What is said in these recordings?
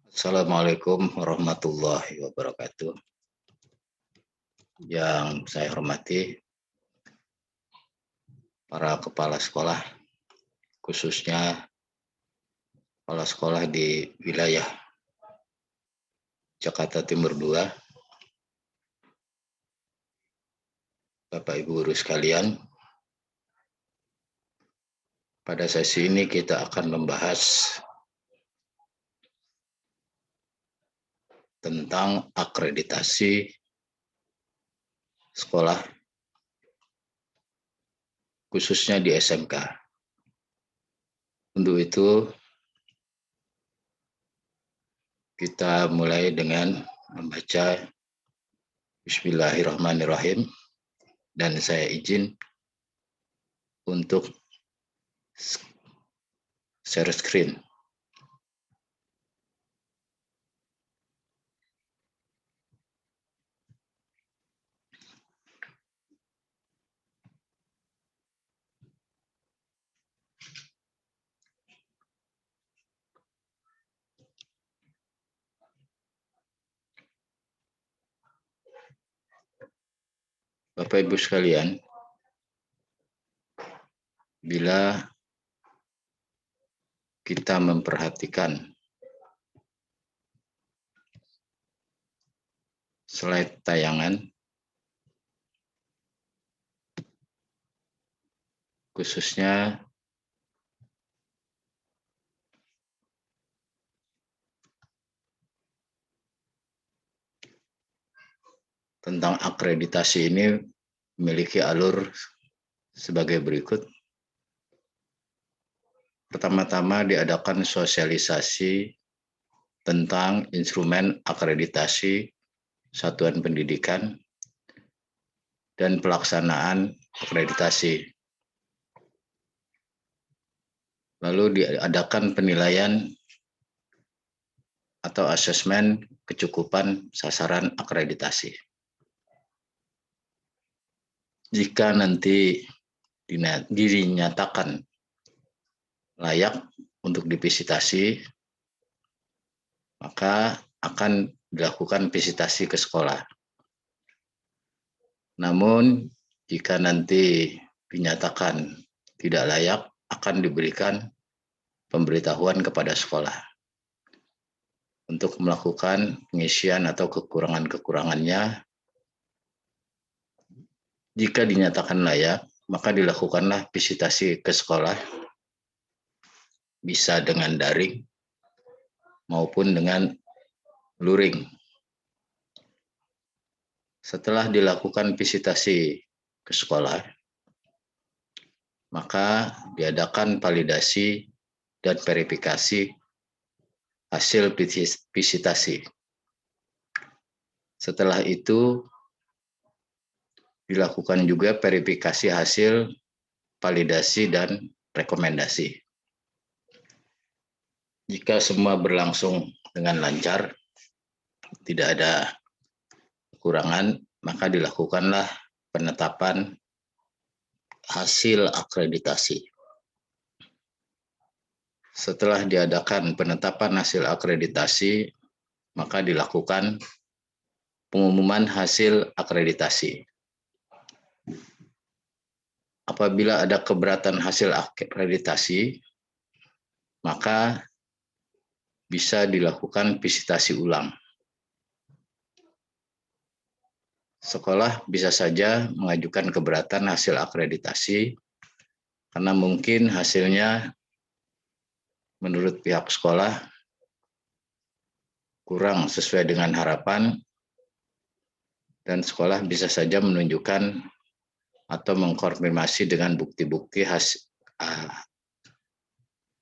Assalamualaikum warahmatullahi wabarakatuh. Yang saya hormati para kepala sekolah, khususnya kepala sekolah di wilayah Jakarta Timur II, Bapak Ibu guru sekalian. Pada sesi ini kita akan membahas tentang akreditasi sekolah, khususnya di SMK. Untuk itu, kita mulai dengan membaca Bismillahirrahmanirrahim, dan saya izin untuk share screen. Bapak Ibu sekalian, bila kita memperhatikan slide tayangan, khususnya tentang akreditasi ini memiliki alur sebagai berikut. Pertama-tama diadakan sosialisasi tentang instrumen akreditasi satuan pendidikan dan pelaksanaan akreditasi. Lalu diadakan penilaian atau asesmen kecukupan sasaran akreditasi. Jika nanti dinyatakan layak untuk divisitasi, maka akan dilakukan visitasi ke sekolah. Namun, jika nanti dinyatakan tidak layak, akan diberikan pemberitahuan kepada sekolah untuk melakukan pengisian atau kekurangan-kekurangannya. Jika dinyatakan layak, maka dilakukanlah visitasi ke sekolah, bisa dengan daring maupun dengan luring. Setelah dilakukan visitasi ke sekolah, maka diadakan validasi dan verifikasi hasil visitasi. Setelah itu dilakukan juga verifikasi hasil validasi dan rekomendasi. Jika semua berlangsung dengan lancar, tidak ada kekurangan, maka dilakukanlah penetapan hasil akreditasi. Setelah diadakan penetapan hasil akreditasi, maka dilakukan pengumuman hasil akreditasi. Apabila ada keberatan hasil akreditasi, maka bisa dilakukan visitasi ulang. Sekolah bisa saja mengajukan keberatan hasil akreditasi karena mungkin hasilnya menurut pihak sekolah kurang sesuai dengan harapan, dan sekolah bisa saja menunjukkan atau mengkonfirmasi dengan bukti-bukti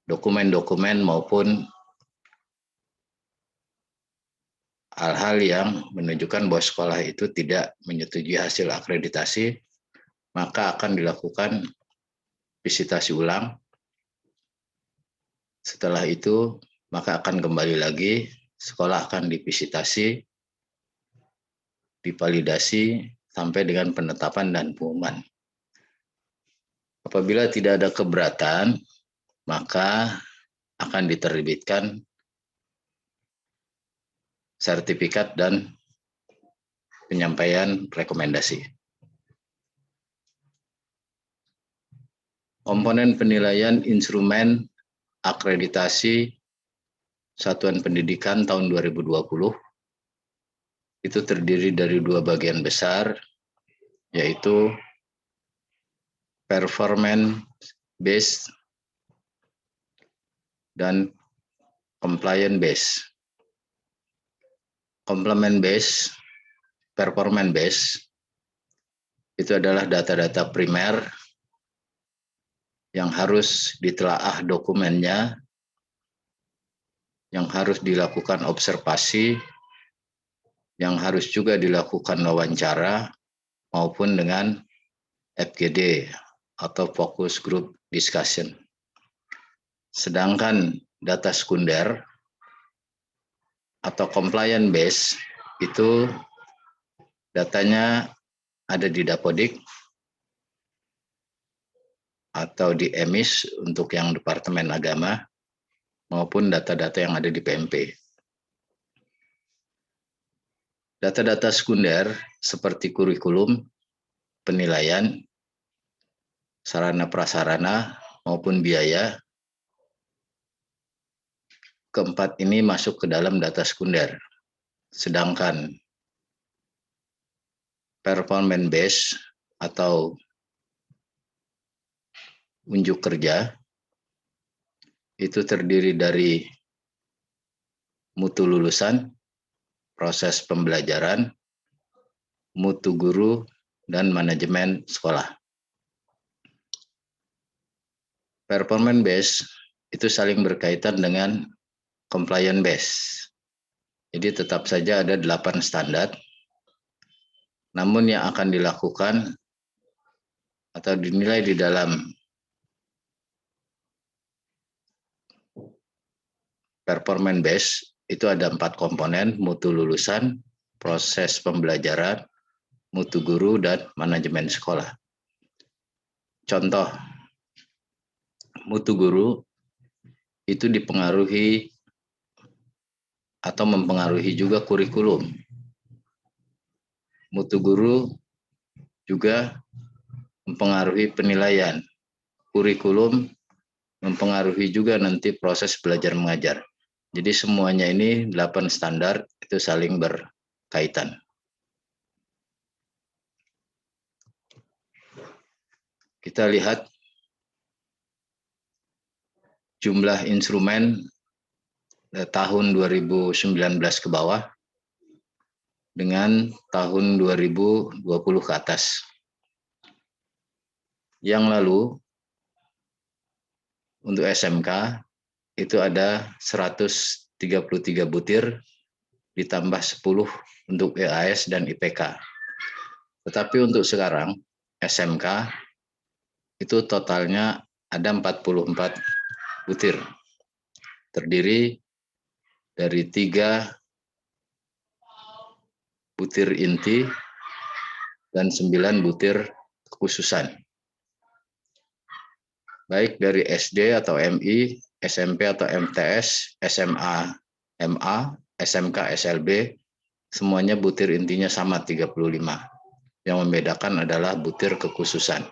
dokumen-dokumen maupun hal-hal yang menunjukkan bahwa sekolah itu tidak menyetujui hasil akreditasi, maka akan dilakukan visitasi ulang. Setelah itu, maka akan kembali lagi, sekolah akan divisitasi, divalidasi, sampai dengan penetapan dan pengumuman. Apabila tidak ada keberatan, maka akan diterbitkan sertifikat, dan penyampaian rekomendasi. Komponen penilaian instrumen akreditasi satuan pendidikan tahun 2020 itu terdiri dari dua bagian besar, yaitu performance based dan compliance based. Complement based, performance based itu adalah data-data primer yang harus ditelaah dokumennya, yang harus dilakukan observasi, yang harus juga dilakukan wawancara maupun dengan FGD atau focus group discussion. Sedangkan data sekunder atau compliance base itu datanya ada di Dapodik atau di EMIS untuk yang Departemen Agama maupun data-data yang ada di PMP. Data-data sekunder seperti kurikulum, penilaian, sarana prasarana maupun biaya, keempat ini masuk ke dalam data sekunder. Sedangkan performance base atau unjuk kerja itu terdiri dari mutu lulusan, proses pembelajaran, mutu guru, dan manajemen sekolah. Performance base itu saling berkaitan dengan compliance base. Jadi tetap saja ada 8 standar, namun yang akan dilakukan atau dinilai di dalam performance base itu ada 4 komponen, mutu lulusan, proses pembelajaran, mutu guru, dan manajemen sekolah. Contoh, mutu guru itu dipengaruhi atau mempengaruhi juga kurikulum. Mutu guru juga mempengaruhi penilaian. Kurikulum mempengaruhi juga nanti proses belajar mengajar. Jadi semuanya ini 8 standar itu saling berkaitan. Kita lihat jumlah instrumen tahun 2019 ke bawah dengan tahun 2020 ke atas. Yang lalu untuk SMK itu ada 133 butir ditambah 10 untuk EAS dan IPK. Tetapi untuk sekarang SMK itu totalnya ada 44 butir. Terdiri dari 3 butir inti dan 9 butir kekhususan. Baik dari SD atau MI, SMP atau MTS, SMA, MA, SMK, SLB, semuanya butir intinya sama 35. Yang membedakan adalah butir kekhususan.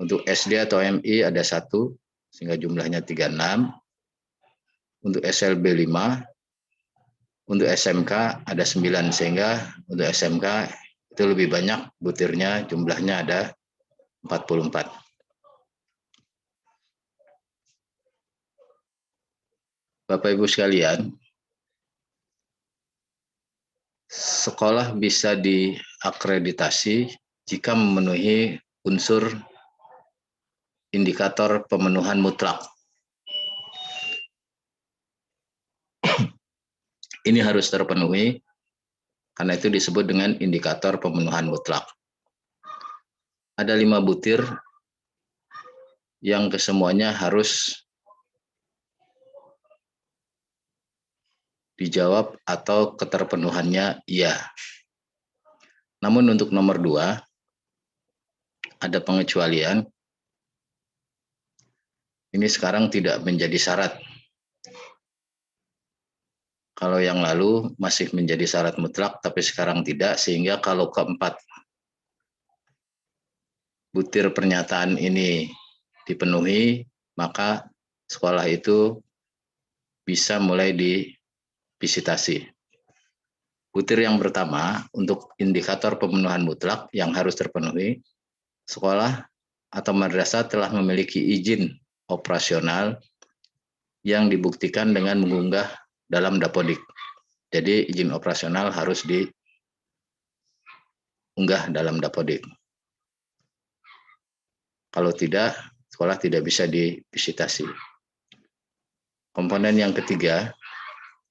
Untuk SD atau MI ada 1, sehingga jumlahnya 36. Untuk SLB 5, untuk SMK ada 9, sehingga untuk SMK itu lebih banyak butirnya, jumlahnya ada 44. Bapak Ibu sekalian, sekolah bisa diakreditasi jika memenuhi unsur indikator pemenuhan mutlak. Ini harus terpenuhi, karena itu disebut dengan indikator pemenuhan mutlak. Ada 5 butir yang kesemuanya harus dijawab atau keterpenuhannya iya. Namun untuk nomor 2, ada pengecualian. Ini sekarang tidak menjadi syarat. Kalau yang lalu masih menjadi syarat mutlak, tapi sekarang tidak, sehingga kalau keempat butir pernyataan ini dipenuhi, maka sekolah itu bisa mulai divisitasi. Butir yang pertama, untuk indikator pemenuhan mutlak yang harus terpenuhi, sekolah atau madrasah telah memiliki izin operasional yang dibuktikan dengan mengunggah dalam Dapodik. Jadi izin operasional harus diunggah dalam Dapodik. Kalau tidak, sekolah tidak bisa divisitasi. Komponen yang ketiga,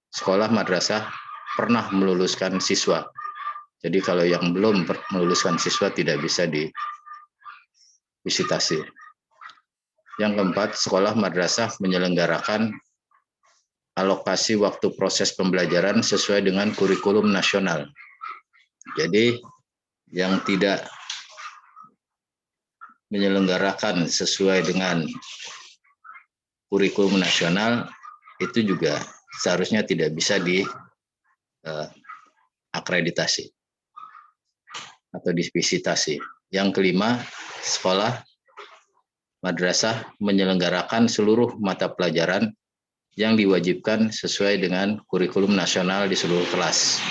sekolah madrasah pernah meluluskan siswa. Jadi kalau yang belum meluluskan siswa tidak bisa divisitasi. Yang keempat, sekolah madrasah menyelenggarakan alokasi waktu proses pembelajaran sesuai dengan kurikulum nasional. Jadi yang tidak menyelenggarakan sesuai dengan kurikulum nasional itu juga seharusnya tidak bisa diakreditasi atau divisitasi. Yang kelima, sekolah madrasah menyelenggarakan seluruh mata pelajaran yang diwajibkan sesuai dengan kurikulum nasional di seluruh kelas.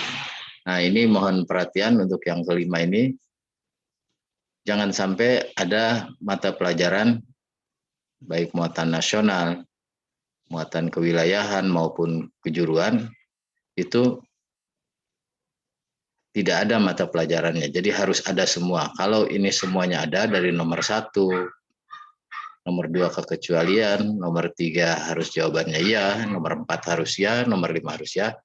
Nah, ini mohon perhatian untuk yang kelima ini. Jangan sampai ada mata pelajaran baik muatan nasional, muatan kewilayahan maupun kejuruan itu tidak ada mata pelajarannya. Jadi harus ada semua. Kalau ini semuanya ada dari nomor 1, nomor 2 kekecualian, nomor 3 harus jawabannya ya, nomor 4 harus ya, nomor 5 harus ya,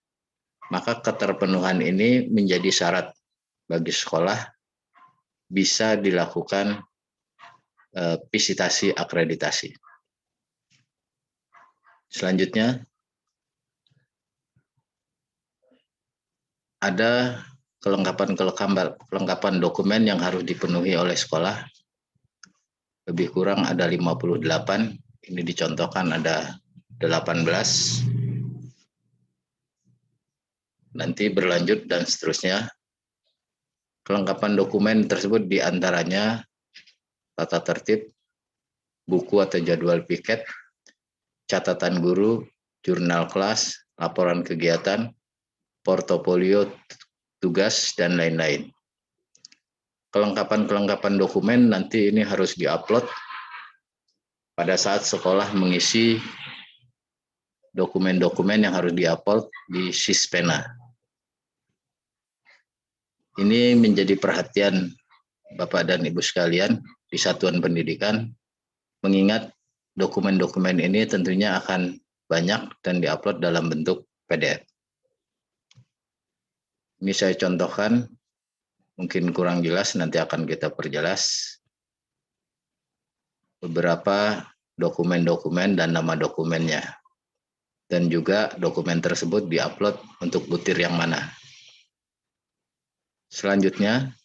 maka keterpenuhan ini menjadi syarat bagi sekolah bisa dilakukan visitasi akreditasi. Selanjutnya, ada kelengkapan dokumen yang harus dipenuhi oleh sekolah. Lebih kurang ada 58, ini dicontohkan ada 18, nanti berlanjut dan seterusnya. Kelengkapan dokumen tersebut diantaranya tata tertib, buku atau jadwal piket, catatan guru, jurnal kelas, laporan kegiatan, portofolio tugas, dan lain-lain. Kelengkapan dokumen nanti ini harus diupload pada saat sekolah mengisi dokumen-dokumen yang harus diupload di Sispena. Ini menjadi perhatian Bapak dan Ibu sekalian di satuan pendidikan, mengingat dokumen-dokumen ini tentunya akan banyak dan diupload dalam bentuk PDF. Ini saya contohkan, mungkin kurang jelas, nanti akan kita perjelas beberapa dokumen-dokumen dan nama dokumennya. Dan juga dokumen tersebut diupload untuk butir yang mana. Selanjutnya,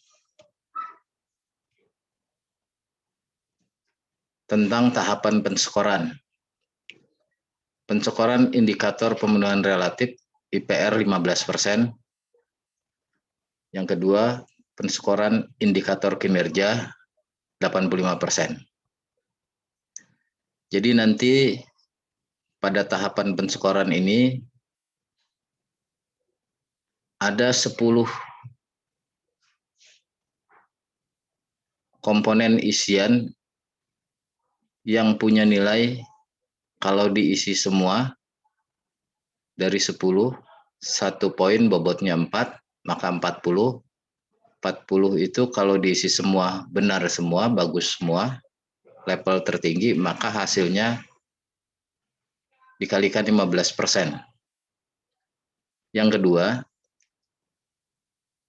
tentang tahapan penskoran. Penskoran indikator pemenuhan relatif IPR 15%. Yang kedua, penskoran indikator kinerja 85%. Jadi nanti pada tahapan penskoran ini ada 10 komponen isian yang punya nilai kalau diisi semua dari 10, 1 poin bobotnya 4, maka 40. 40 itu kalau diisi semua, benar semua, bagus semua, level tertinggi, maka hasilnya dikalikan 15%. Yang kedua,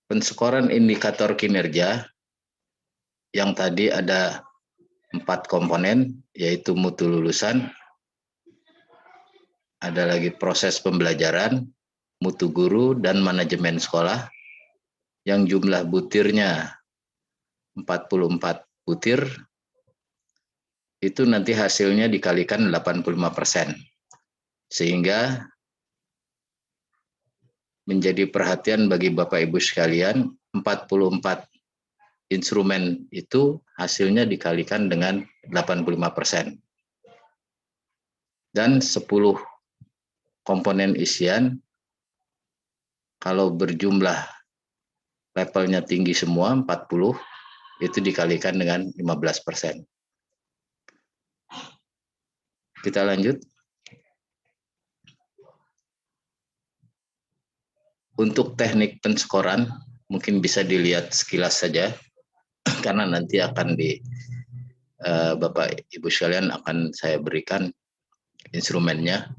penskoran indikator kinerja yang tadi ada 4 komponen, yaitu mutu lulusan, ada lagi proses pembelajaran, mutu guru, dan manajemen sekolah, yang jumlah butirnya 44 butir, itu nanti hasilnya dikalikan 85%. Sehingga menjadi perhatian bagi Bapak Ibu sekalian, 44 instrumen itu hasilnya dikalikan dengan 85%. Dan 10 komponen isian, kalau berjumlah levelnya tinggi semua, 40, itu dikalikan dengan 15%. Kita lanjut. Untuk teknik penskoran, mungkin bisa dilihat sekilas saja, karena nanti akan Bapak Ibu sekalian akan saya berikan instrumennya,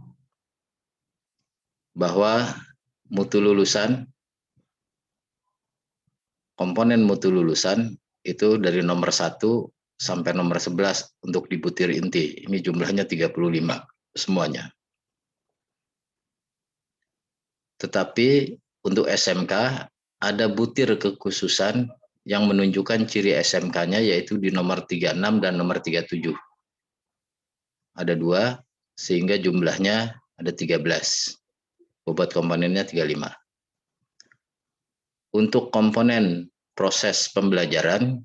bahwa mutu lulusan, komponen mutu lulusan itu dari nomor 1 sampai nomor 11 untuk di butir inti. Ini jumlahnya 35 semuanya. Tetapi untuk SMK ada butir kekhususan yang menunjukkan ciri SMK-nya, yaitu di nomor 36 dan nomor 37. Ada 2, sehingga jumlahnya ada 13. Bobot komponennya 35. Untuk komponen proses pembelajaran,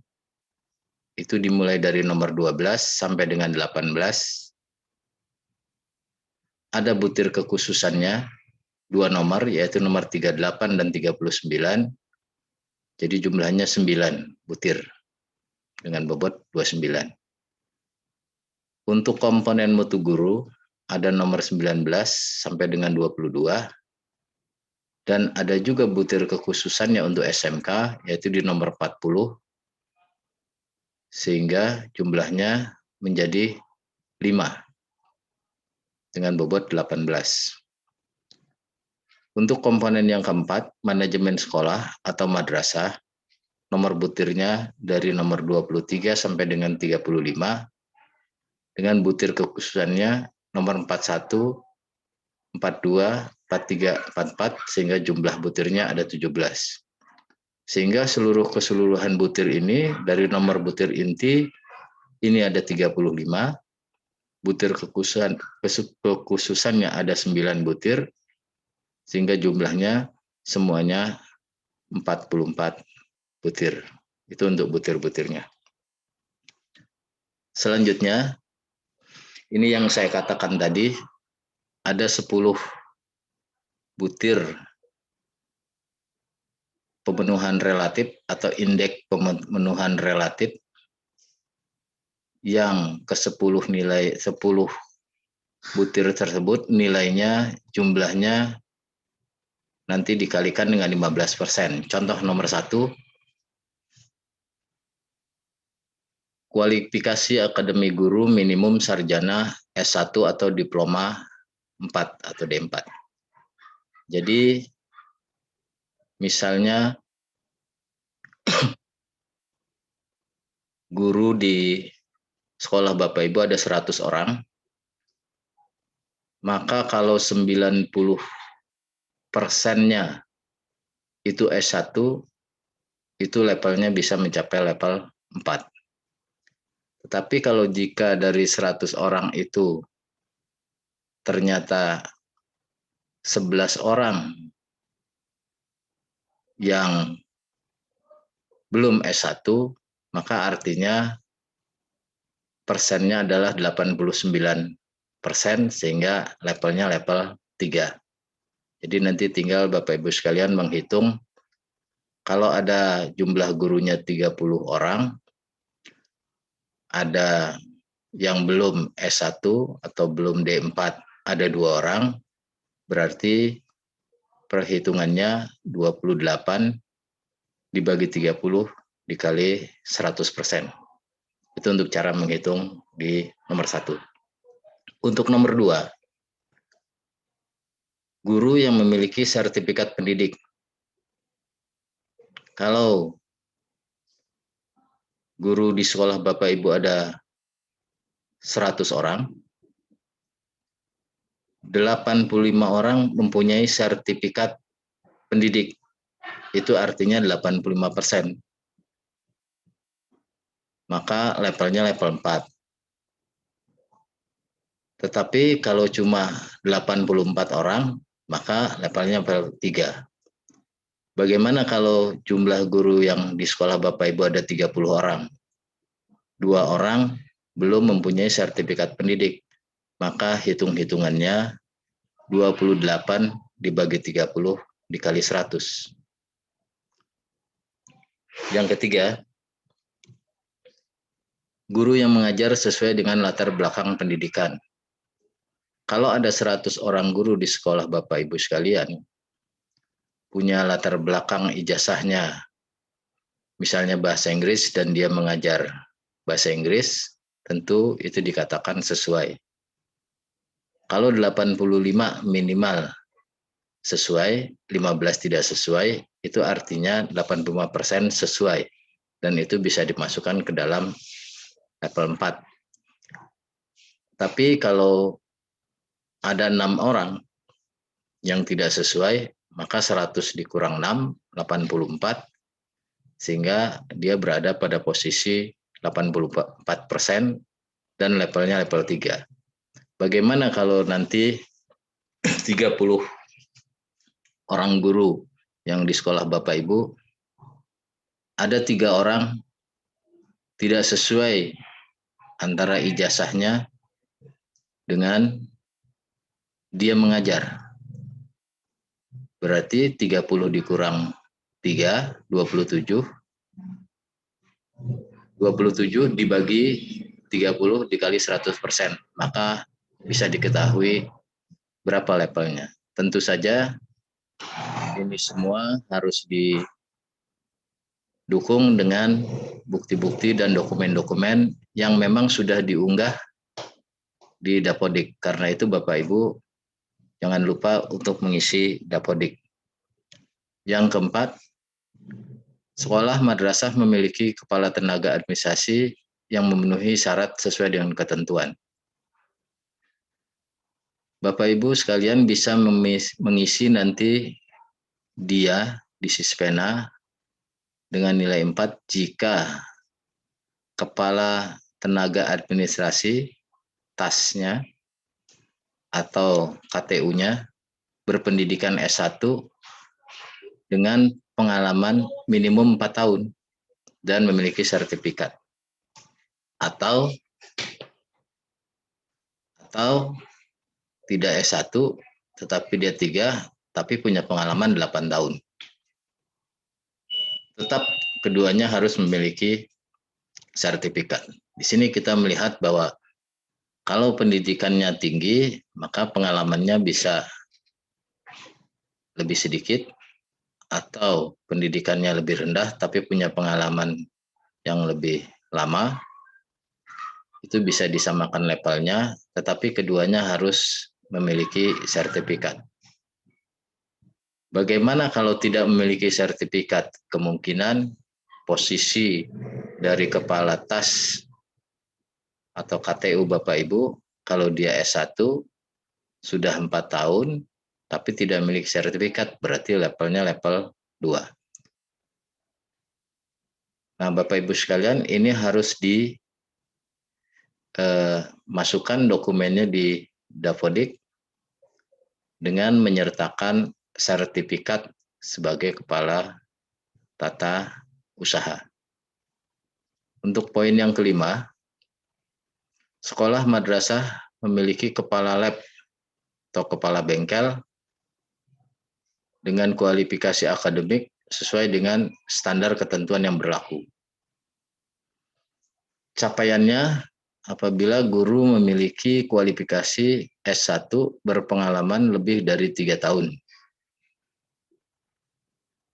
itu dimulai dari nomor 12 sampai dengan 18. Ada butir kekhususannya, 2 nomor, yaitu nomor 38 dan 39. Jadi jumlahnya 9 butir dengan bobot 29. Untuk komponen mutu guru, ada nomor 19 sampai dengan 22. Dan ada juga butir kekhususannya untuk SMK, yaitu di nomor 40. Sehingga jumlahnya menjadi 5 dengan bobot 18. Untuk komponen yang keempat, manajemen sekolah atau madrasah, nomor butirnya dari nomor 23 sampai dengan 35, dengan butir kekhususannya nomor 41, 42, 43, 44, sehingga jumlah butirnya ada 17. Sehingga seluruh keseluruhan butir ini, dari nomor butir inti, ini ada 35, butir kekhususannya ada 9 butir, sehingga jumlahnya semuanya 44 butir. Itu untuk butir-butirnya. Selanjutnya, ini yang saya katakan tadi, ada 10 butir pemenuhan relatif atau indeks pemenuhan relatif, yang ke-10 nilai 10 butir tersebut nilainya, jumlahnya nanti dikalikan dengan 15%. Contoh nomor 1, kualifikasi akademi guru minimum sarjana S1 atau diploma 4 atau D4. Jadi misalnya guru di sekolah Bapak Ibu ada 100 orang, maka kalau 90%-nya itu S1, itu levelnya bisa mencapai level 4. Tetapi kalau jika dari 100 orang itu ternyata 11 orang yang belum S1, maka artinya persennya adalah 89%, sehingga levelnya level 3. Jadi nanti tinggal Bapak Ibu sekalian menghitung, kalau ada jumlah gurunya 30 orang, ada yang belum S1 atau belum D4 ada 2 orang, berarti perhitungannya 28 dibagi 30 dikali 100%. Itu untuk cara menghitung di nomor 1. Untuk nomor 2, guru yang memiliki sertifikat pendidik. Kalau guru di sekolah Bapak Ibu ada 100 orang, 85 orang mempunyai sertifikat pendidik. Itu artinya 85%. Maka levelnya level 4. Tetapi kalau cuma 84 orang, maka levelnya level 3. Bagaimana kalau jumlah guru yang di sekolah Bapak Ibu ada 30 orang? 2 orang belum mempunyai sertifikat pendidik, maka hitung-hitungannya 28 dibagi 30 dikali 100. Yang ketiga, guru yang mengajar sesuai dengan latar belakang pendidikan. Kalau ada 100 orang guru di sekolah Bapak Ibu sekalian, punya latar belakang ijazahnya, misalnya bahasa Inggris dan dia mengajar bahasa Inggris, tentu itu dikatakan sesuai. Kalau 85 minimal sesuai, 15 tidak sesuai, itu artinya 85% sesuai. Dan itu bisa dimasukkan ke dalam level 4. Tapi kalau ada 6 orang yang tidak sesuai, maka 100 dikurang 6, 84, sehingga dia berada pada posisi 84% dan levelnya level 3. Bagaimana kalau nanti 30 orang guru yang di sekolah Bapak Ibu, ada 3 orang tidak sesuai antara ijazahnya dengan dia mengajar. Berarti 30 dikurang 3, 27. 27 dibagi 30 dikali 100%. Maka bisa diketahui berapa levelnya. Tentu saja ini semua harus didukung dengan bukti-bukti dan dokumen-dokumen yang memang sudah diunggah di Dapodik. Karena itu Bapak Ibu jangan lupa untuk mengisi Dapodik. Yang keempat, sekolah madrasah memiliki kepala tenaga administrasi yang memenuhi syarat sesuai dengan ketentuan. Bapak Ibu sekalian bisa mengisi nanti dia di Sispena dengan nilai 4 jika kepala tenaga administrasi tasnya atau KTU-nya berpendidikan S1 dengan pengalaman minimum 4 tahun dan memiliki sertifikat. Atau tidak S1 tetapi dia 3 tapi punya pengalaman 8 tahun. Tetap keduanya harus memiliki sertifikat. Di sini kita melihat bahwa kalau pendidikannya tinggi, maka pengalamannya bisa lebih sedikit, atau pendidikannya lebih rendah tapi punya pengalaman yang lebih lama, itu bisa disamakan levelnya, tetapi keduanya harus memiliki sertifikat. Bagaimana kalau tidak memiliki sertifikat? Kemungkinan posisi dari kepala tas atau KTU Bapak Ibu, kalau dia S1 sudah 4 tahun tapi tidak memiliki sertifikat, berarti levelnya level 2. Nah, Bapak Ibu sekalian, ini harus dimasukkan dokumennya di Dapodik dengan menyertakan sertifikat sebagai kepala tata usaha. Untuk poin yang kelima, sekolah madrasah memiliki kepala lab atau kepala bengkel dengan kualifikasi akademik sesuai dengan standar ketentuan yang berlaku. Capaiannya apabila guru memiliki kualifikasi S1 berpengalaman lebih dari 3 tahun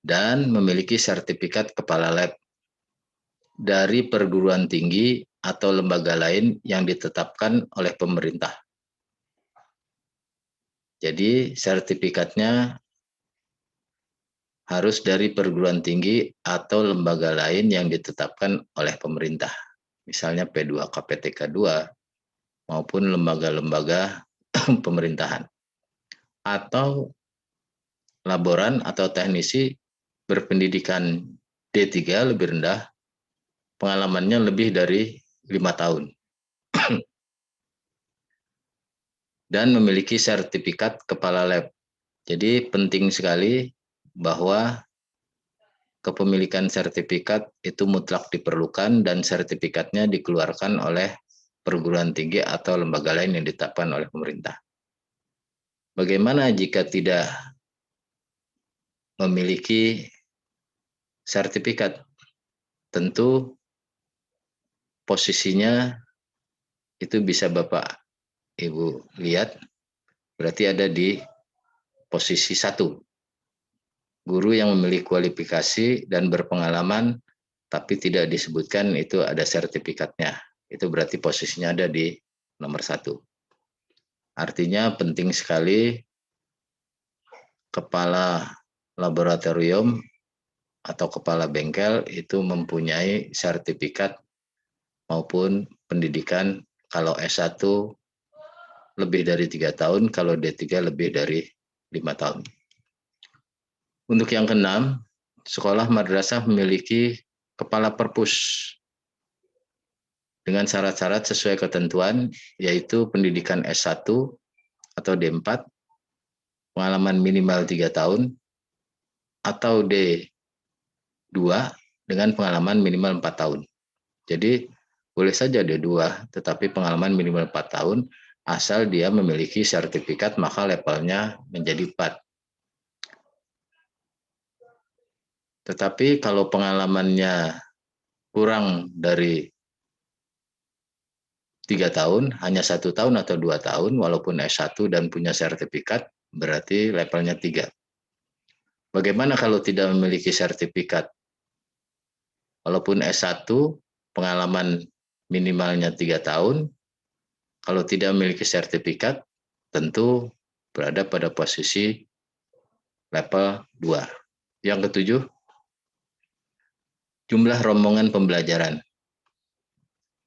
dan memiliki sertifikat kepala lab dari perguruan tinggi atau lembaga lain yang ditetapkan oleh pemerintah. Jadi sertifikatnya harus dari perguruan tinggi atau lembaga lain yang ditetapkan oleh pemerintah. Misalnya P2 KPTK 2 maupun lembaga-lembaga pemerintahan. Atau laboran atau teknisi berpendidikan D3 lebih rendah, pengalamannya lebih dari 5 tahun. Dan memiliki sertifikat kepala lab Jadi penting sekali bahwa kepemilikan sertifikat itu mutlak diperlukan dan sertifikatnya dikeluarkan oleh perguruan tinggi atau lembaga lain yang ditetapkan oleh pemerintah. Bagaimana jika tidak memiliki sertifikat? Tentu posisinya itu bisa Bapak Ibu lihat, berarti ada di posisi 1. Guru yang memiliki kualifikasi dan berpengalaman tapi tidak disebutkan itu ada sertifikatnya. Itu berarti posisinya ada di nomor 1. Artinya penting sekali kepala laboratorium atau kepala bengkel itu mempunyai sertifikat maupun pendidikan. Kalau S1 lebih dari 3 tahun, kalau D3 lebih dari 5 tahun. Untuk yang keenam, sekolah madrasah memiliki kepala perpus dengan syarat-syarat sesuai ketentuan, yaitu pendidikan S1 atau D4, pengalaman minimal 3 tahun, atau D2 dengan pengalaman minimal 4 tahun. Jadi boleh saja D2, tetapi pengalaman minimal 4 tahun, asal dia memiliki sertifikat maka levelnya menjadi 4. Tetapi kalau pengalamannya kurang dari 3 tahun, hanya 1 tahun atau 2 tahun, walaupun S1 dan punya sertifikat, berarti levelnya 3. Bagaimana kalau tidak memiliki sertifikat? Walaupun S1, pengalaman minimalnya 3 tahun, kalau tidak memiliki sertifikat, tentu berada pada posisi level 2. Yang ketujuh, jumlah rombongan pembelajaran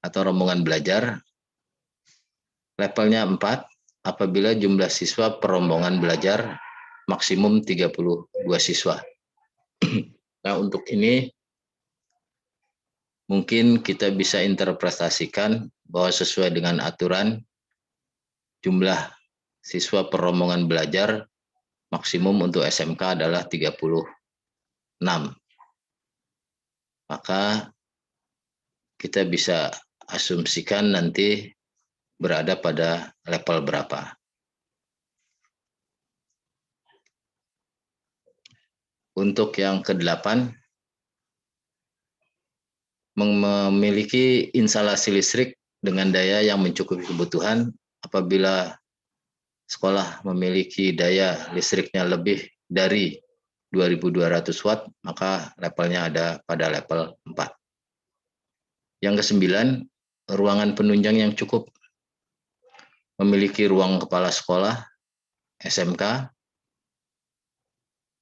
atau rombongan belajar levelnya 4 apabila jumlah siswa per rombongan belajar maksimum 32 siswa. Nah, untuk ini mungkin kita bisa interpretasikan bahwa sesuai dengan aturan jumlah siswa per rombongan belajar maksimum untuk SMK adalah 36. Maka kita bisa asumsikan nanti berada pada level berapa. Untuk yang ke-8, memiliki instalasi listrik dengan daya yang mencukupi kebutuhan. Apabila sekolah memiliki daya listriknya lebih dari 2.200 watt, maka levelnya ada pada level 4. Yang ke-9, ruangan penunjang yang cukup. Memiliki ruang kepala sekolah, SMK,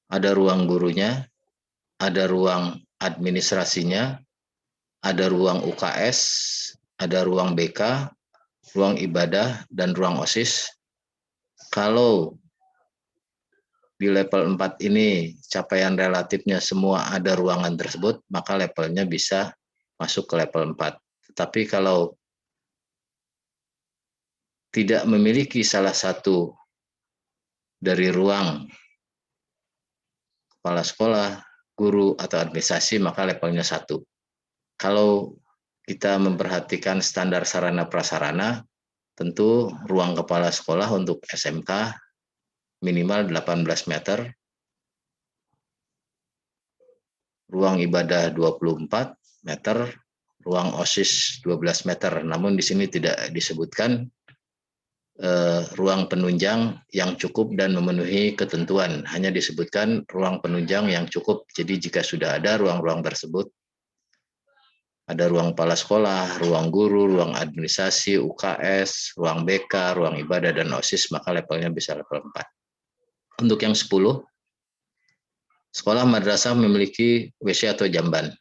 ada ruang gurunya, ada ruang administrasinya, ada ruang UKS, ada ruang BK, ruang ibadah, dan ruang OSIS. Kalau di level 4 ini capaian relatifnya semua ada ruangan tersebut, maka levelnya bisa masuk ke level 4. Tetapi kalau tidak memiliki salah satu dari ruang kepala sekolah, guru, atau administrasi, maka levelnya 1. Kalau kita memperhatikan standar sarana prasarana, tentu ruang kepala sekolah untuk SMK minimal 18 meter, ruang ibadah 24 meter, ruang OSIS 12 meter. Namun di sini tidak disebutkan ruang penunjang yang cukup dan memenuhi ketentuan. Hanya disebutkan ruang penunjang yang cukup. Jadi jika sudah ada ruang-ruang tersebut, ada ruang kepala sekolah, ruang guru, ruang administrasi, UKS, ruang BK, ruang ibadah, dan OSIS, maka levelnya bisa level 4. Untuk yang 10, sekolah madrasah memiliki WC atau jamban.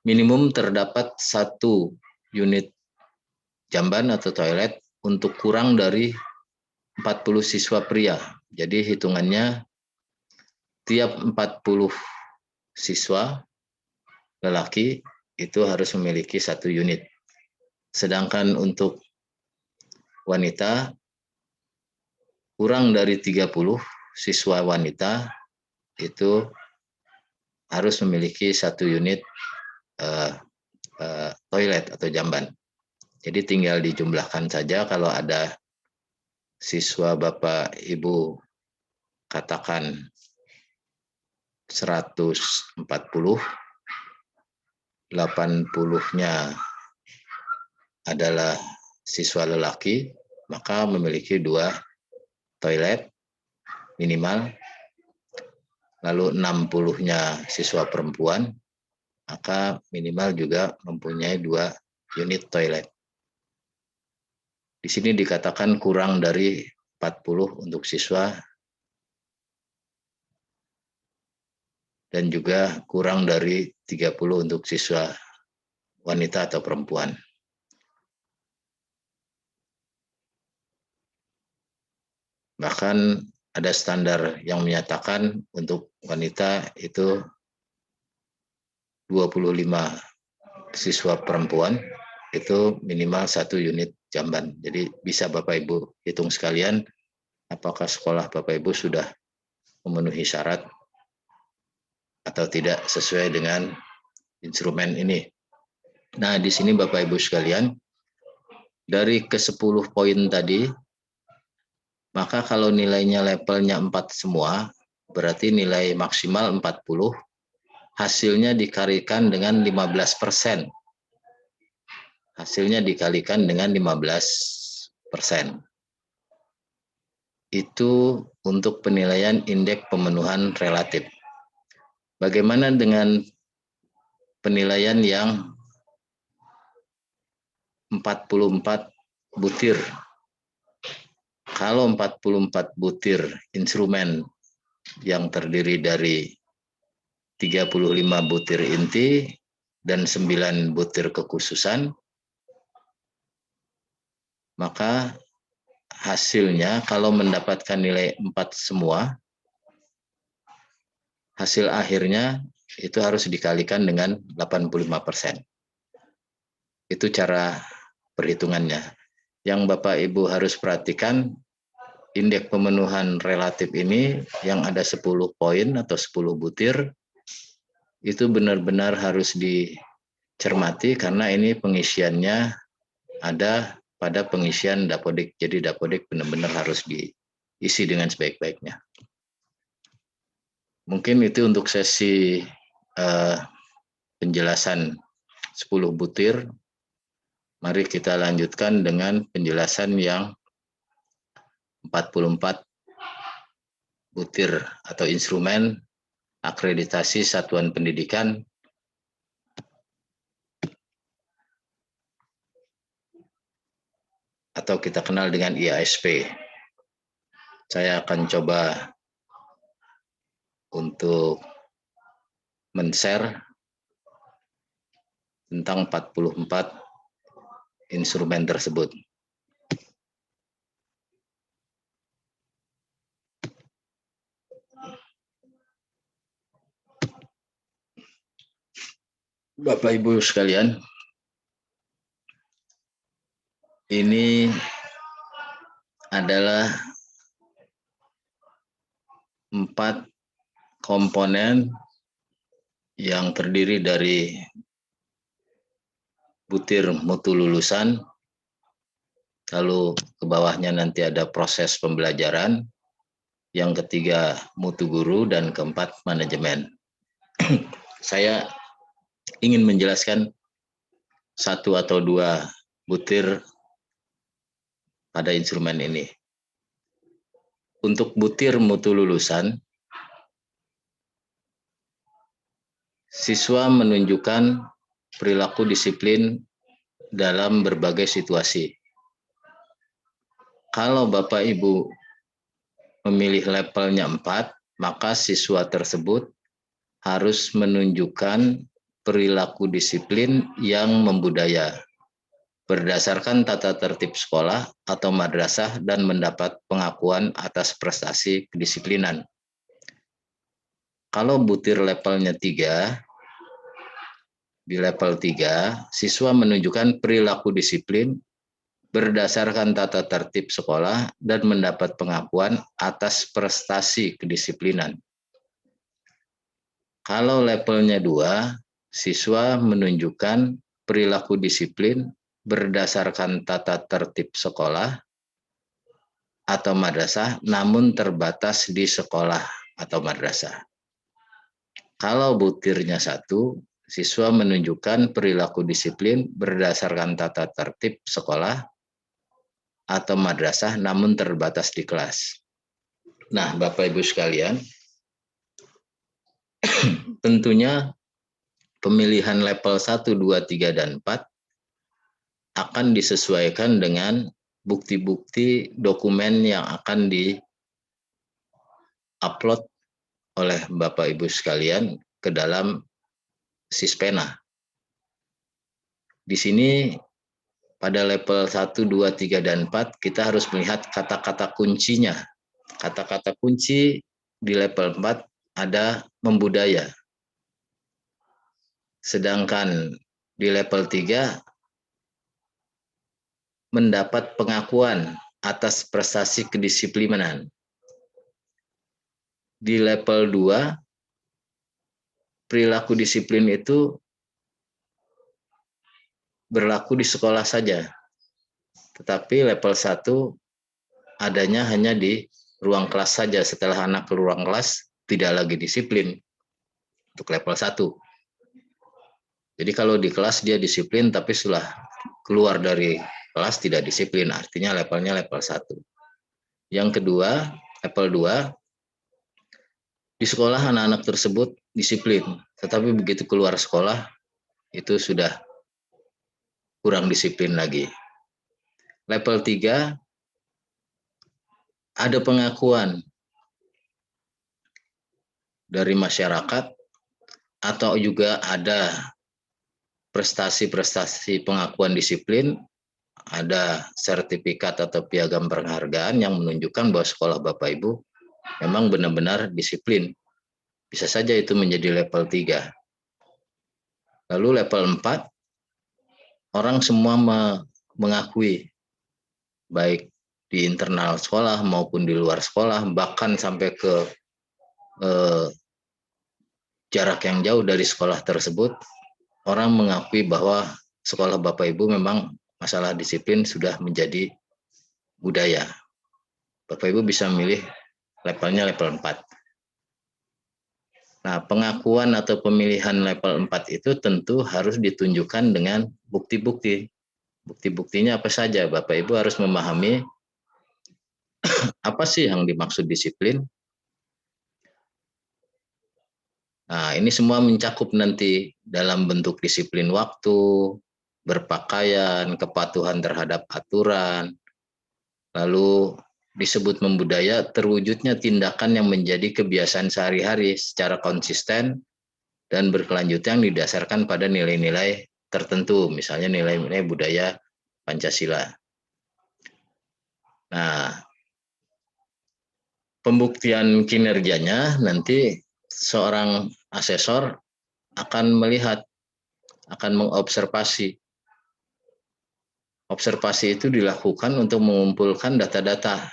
Minimum terdapat 1 unit jamban atau toilet untuk kurang dari 40 siswa pria. Jadi hitungannya tiap 40 siswa lelaki itu harus memiliki 1 unit. Sedangkan untuk wanita kurang dari 30 siswa wanita itu harus memiliki 1 unit toilet atau jamban. Jadi tinggal dijumlahkan saja kalau ada siswa Bapak Ibu katakan 140, 80-nya adalah siswa lelaki, maka memiliki 2 toilet minimal. Lalu 60-nya siswa perempuan, maka minimal juga mempunyai 2 unit toilet. Di sini dikatakan kurang dari 40 untuk siswa dan juga kurang dari 30 untuk siswa wanita atau perempuan. Bahkan ada standar yang menyatakan untuk wanita itu 25 siswa perempuan itu minimal 1 unit jamban. Jadi bisa Bapak Ibu hitung sekalian apakah sekolah Bapak Ibu sudah memenuhi syarat atau tidak sesuai dengan instrumen ini. Nah, di sini Bapak Ibu sekalian, dari ke-10 poin tadi, maka kalau nilainya levelnya 4 semua, berarti nilai maksimal 40, hasilnya dikalikan dengan 15%. Hasilnya dikalikan dengan 15%. Itu untuk penilaian indeks pemenuhan relatif. Bagaimana dengan penilaian yang 44 butir? Kalau 44 butir instrumen yang terdiri dari 35 butir inti dan 9 butir kekhususan, maka hasilnya kalau mendapatkan nilai 4 semua, hasil akhirnya itu harus dikalikan dengan 85%. Itu cara perhitungannya. Yang Bapak Ibu harus perhatikan, indeks pemenuhan relatif ini yang ada 10 poin atau 10 butir, itu benar-benar harus dicermati karena ini pengisiannya ada pada pengisian Dapodik. Jadi Dapodik benar-benar harus diisi dengan sebaik-baiknya. Mungkin itu untuk sesi penjelasan 10 butir. Mari kita lanjutkan dengan penjelasan yang 44 butir atau instrumen akreditasi satuan pendidikan atau kita kenal dengan IASP. Saya akan coba untuk men-share tentang 44 instrumen tersebut. Bapak Ibu sekalian, ini adalah 4 komponen yang terdiri dari butir mutu lulusan, lalu ke bawahnya nanti ada proses pembelajaran, yang ketiga mutu guru, dan keempat manajemen. Saya ingin menjelaskan 1 atau 2 butir pada instrumen ini. Untuk butir mutu lulusan, siswa menunjukkan perilaku disiplin dalam berbagai situasi. Kalau Bapak Ibu memilih levelnya 4, maka siswa tersebut harus menunjukkan perilaku disiplin yang membudaya berdasarkan tata tertib sekolah atau madrasah dan mendapat pengakuan atas prestasi kedisiplinan. Kalau butir levelnya 3, di level 3, siswa menunjukkan perilaku disiplin berdasarkan tata tertib sekolah dan mendapat pengakuan atas prestasi kedisiplinan. Kalau levelnya 2, siswa menunjukkan perilaku disiplin berdasarkan tata tertib sekolah atau madrasah, namun terbatas di sekolah atau madrasah. Kalau butirnya 1, siswa menunjukkan perilaku disiplin berdasarkan tata tertib sekolah atau madrasah, namun terbatas di kelas. Nah, Bapak Ibu sekalian, tentunya pemilihan level 1, 2, 3, dan 4 akan disesuaikan dengan bukti-bukti dokumen yang akan di-upload oleh Bapak Ibu sekalian ke dalam Sispena. Di sini pada level 1, 2, 3, dan 4 kita harus melihat kata-kata kuncinya. Kata-kata kunci di level 4 ada membudaya. Sedangkan di level 3 mendapat pengakuan atas prestasi kedisiplinan. Di level 2 perilaku disiplin itu berlaku di sekolah saja. Tetapi level 1 adanya hanya di ruang kelas saja. Setelah anak ke ruang kelas tidak lagi disiplin untuk level 1. Jadi kalau di kelas dia disiplin, tapi setelah keluar dari kelas tidak disiplin, artinya levelnya level 1. Yang kedua, level 2, di sekolah anak-anak tersebut disiplin, tetapi begitu keluar sekolah itu sudah kurang disiplin lagi. Level 3, ada pengakuan dari masyarakat atau juga ada prestasi-prestasi pengakuan disiplin, ada sertifikat atau piagam penghargaan yang menunjukkan bahwa sekolah Bapak Ibu memang benar-benar disiplin. Bisa saja itu menjadi level 3. Lalu level 4, orang semua mengakui, baik di internal sekolah maupun di luar sekolah, bahkan sampai ke jarak yang jauh dari sekolah tersebut, orang mengakui bahwa sekolah Bapak Ibu memang masalah disiplin sudah menjadi budaya. Bapak Ibu bisa memilih levelnya level 4. Nah, pengakuan atau pemilihan level 4 itu tentu harus ditunjukkan dengan bukti-bukti. Bukti-buktinya apa saja? Bapak Ibu harus memahami apa sih yang dimaksud disiplin. Nah, ini semua mencakup nanti dalam bentuk disiplin waktu, berpakaian, kepatuhan terhadap aturan, lalu disebut membudaya terwujudnya tindakan yang menjadi kebiasaan sehari-hari secara konsisten dan berkelanjutan yang didasarkan pada nilai-nilai tertentu, misalnya nilai-nilai budaya Pancasila. Nah, pembuktian kinerjanya nanti seorang asesor akan melihat, akan mengobservasi. Observasi itu dilakukan untuk mengumpulkan data-data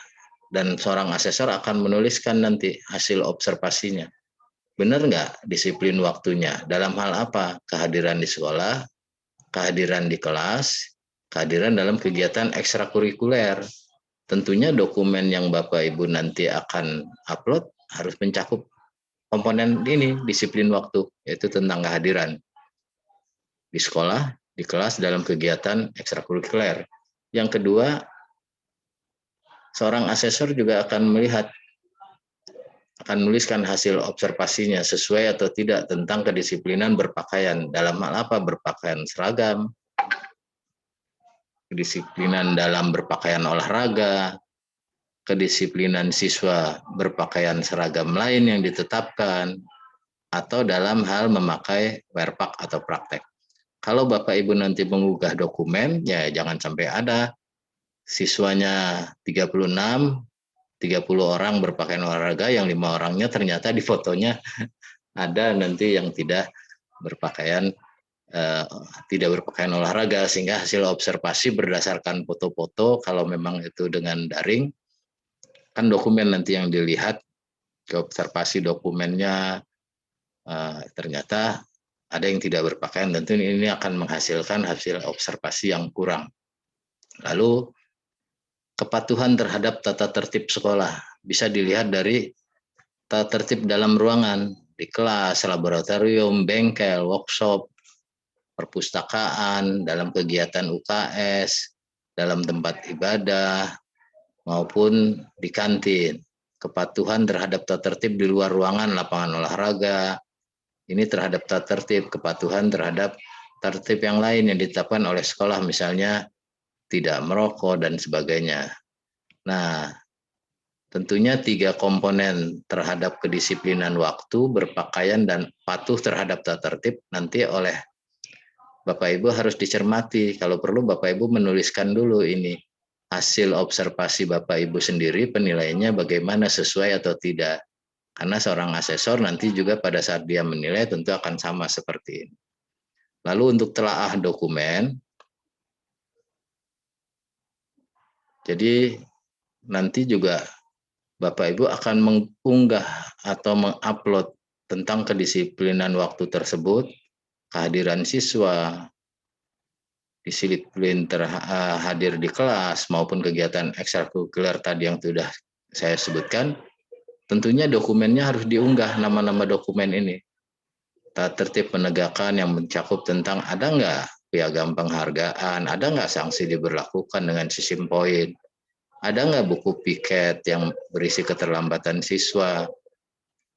dan seorang asesor akan menuliskan nanti hasil observasinya. Benar nggak disiplin waktunya? Dalam hal apa? Kehadiran di sekolah, kehadiran di kelas, kehadiran dalam kegiatan ekstrakurikuler. Tentunya dokumen yang Bapak Ibu nanti akan upload harus mencakup komponen ini, disiplin waktu, yaitu tentang kehadiran di sekolah, di kelas, dalam kegiatan ekstrakurikuler. Yang kedua, seorang asesor juga akan melihat, akan menuliskan hasil observasinya sesuai atau tidak tentang kedisiplinan berpakaian. Dalam hal apa? Berpakaian seragam, kedisiplinan dalam berpakaian olahraga, kedisiplinan siswa berpakaian seragam lain yang ditetapkan, atau dalam hal memakai werpak atau praktek. Kalau Bapak Ibu nanti mengunggah dokumen, ya jangan sampai ada siswanya 36, 30 orang berpakaian olahraga, yang 5 orangnya ternyata di fotonya ada nanti yang tidak berpakaian eh, tidak berpakaian olahraga, sehingga hasil observasi berdasarkan foto-foto, kalau memang itu dengan daring, kan dokumen nanti yang dilihat, ke observasi dokumennya ternyata ada yang tidak berpakaian, tentu ini akan menghasilkan hasil observasi yang kurang. Lalu kepatuhan terhadap tata tertib sekolah bisa dilihat dari tata tertib dalam ruangan, di kelas, laboratorium, bengkel, workshop, perpustakaan, dalam kegiatan UKS, dalam tempat ibadah, maupun di kantin. Kepatuhan terhadap tata tertib di luar ruangan, lapangan olahraga, ini terhadap tata tertib. Kepatuhan terhadap tata tertib yang lain yang ditetapkan oleh sekolah, misalnya tidak merokok dan sebagainya. Nah, tentunya 3 komponen terhadap kedisiplinan waktu, berpakaian, dan patuh terhadap tata tertib nanti oleh Bapak Ibu harus dicermati. Kalau perlu Bapak Ibu menuliskan dulu ini hasil observasi Bapak Ibu sendiri, penilaiannya bagaimana, sesuai atau tidak. Karena seorang asesor nanti juga pada saat dia menilai tentu akan sama seperti ini. Lalu untuk telaah dokumen, jadi nanti juga Bapak Ibu akan mengunggah atau mengupload tentang kedisiplinan waktu tersebut, kehadiran siswa, disiplin hadir di kelas maupun kegiatan ekstrakurikuler tadi yang sudah saya sebutkan. Tentunya dokumennya harus diunggah, nama-nama dokumen ini. Tata tertib penegakan yang mencakup tentang ada nggak piagam penghargaan, ada nggak sanksi diberlakukan dengan sistem poin, ada nggak buku piket yang berisi keterlambatan siswa,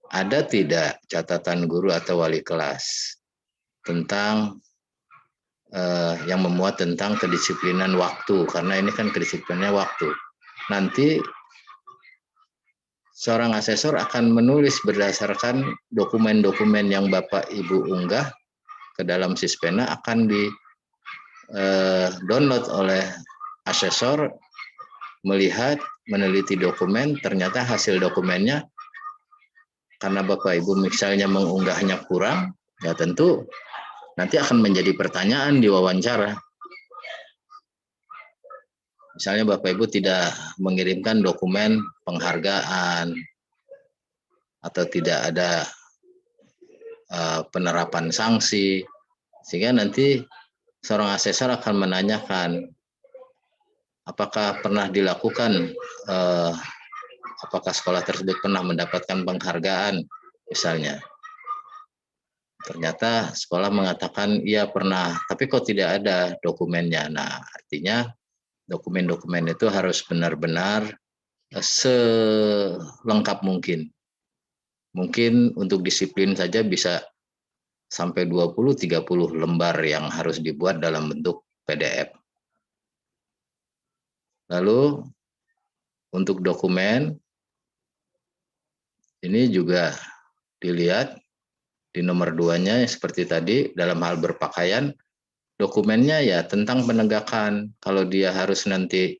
ada tidak catatan guru atau wali kelas tentang yang memuat tentang kedisiplinan waktu, karena ini kan kedisiplinannya waktu. Nanti seorang asesor akan menulis berdasarkan dokumen-dokumen yang Bapak Ibu unggah ke dalam Sispena, akan di download oleh asesor, melihat, meneliti dokumen, ternyata hasil dokumennya karena Bapak Ibu misalnya mengunggahnya kurang, ya tentu nanti akan menjadi pertanyaan di wawancara. Misalnya Bapak Ibu tidak mengirimkan dokumen penghargaan atau tidak ada penerapan sanksi, sehingga nanti seorang asesor akan menanyakan apakah pernah dilakukan, apakah sekolah tersebut pernah mendapatkan penghargaan misalnya. Ternyata sekolah mengatakan iya pernah, tapi kok tidak ada dokumennya. Nah, artinya dokumen-dokumen itu harus benar-benar selengkap mungkin. Mungkin untuk disiplin saja bisa sampai 20-30 lembar yang harus dibuat dalam bentuk PDF. Lalu untuk dokumen, ini juga dilihat di nomor 2-nya seperti tadi, dalam hal berpakaian, dokumennya ya tentang penegakan. Kalau dia harus nanti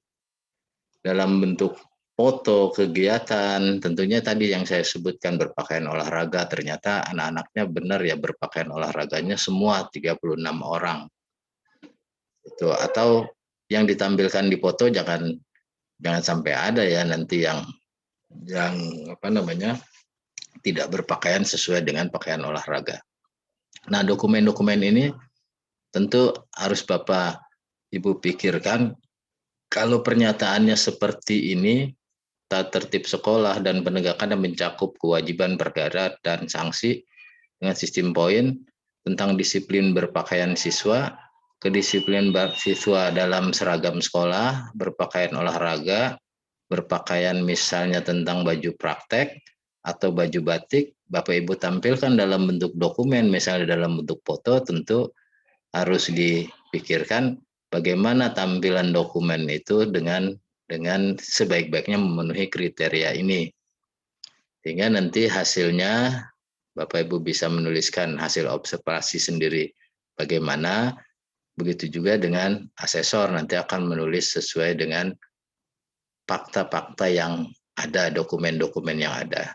dalam bentuk foto kegiatan, tentunya tadi yang saya sebutkan berpakaian olahraga, ternyata anak-anaknya benar ya berpakaian olahraganya semua 36 orang. Itu, atau yang ditampilkan di foto jangan sampai ada ya nanti yang tidak berpakaian sesuai dengan pakaian olahraga. Nah, dokumen-dokumen ini tentu harus Bapak Ibu pikirkan. Kalau pernyataannya seperti ini, tata tertib sekolah dan penegakan yang mencakup kewajiban perkara dan sanksi dengan sistem poin tentang disiplin berpakaian siswa, kedisiplinan siswa dalam seragam sekolah, berpakaian olahraga, berpakaian misalnya tentang baju praktek atau baju batik, Bapak Ibu tampilkan dalam bentuk dokumen, misalnya dalam bentuk foto, tentu harus dipikirkan bagaimana tampilan dokumen itu dengan sebaik-baiknya memenuhi kriteria ini. Sehingga nanti hasilnya Bapak Ibu bisa menuliskan hasil observasi sendiri. Bagaimana, begitu juga dengan asesor nanti akan menulis sesuai dengan fakta-fakta yang ada, dokumen-dokumen yang ada.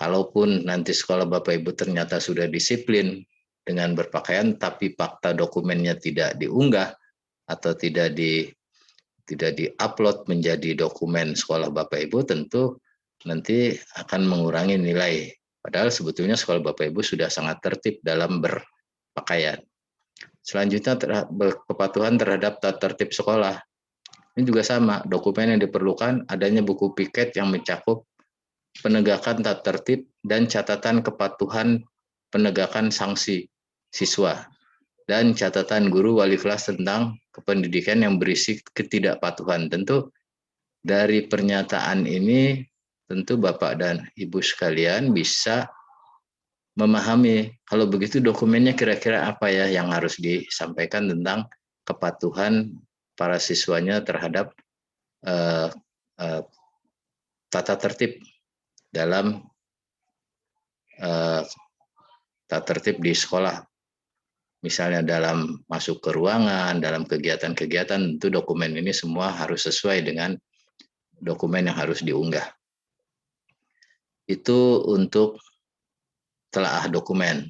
Kalaupun nanti sekolah Bapak Ibu ternyata sudah disiplin dengan berpakaian tapi fakta dokumennya tidak diunggah atau tidak di-upload menjadi dokumen sekolah Bapak Ibu, tentu nanti akan mengurangi nilai. Padahal sebetulnya sekolah Bapak Ibu sudah sangat tertib dalam berpakaian. Selanjutnya kepatuhan terhadap tata tertib sekolah. Ini juga sama, dokumen yang diperlukan adanya buku piket yang mencakup penegakan tata tertib dan catatan kepatuhan penegakan sanksi siswa dan catatan guru wali kelas tentang kependidikan yang berisi ketidakpatuhan. Tentu dari pernyataan ini tentu Bapak dan Ibu sekalian bisa memahami kalau begitu dokumennya kira-kira apa ya yang harus disampaikan tentang kepatuhan para siswanya terhadap tata tertib dalam tata tertib di sekolah. Misalnya dalam masuk ke ruangan, dalam kegiatan-kegiatan, tentu dokumen ini semua harus sesuai dengan dokumen yang harus diunggah. Itu untuk telaah dokumen.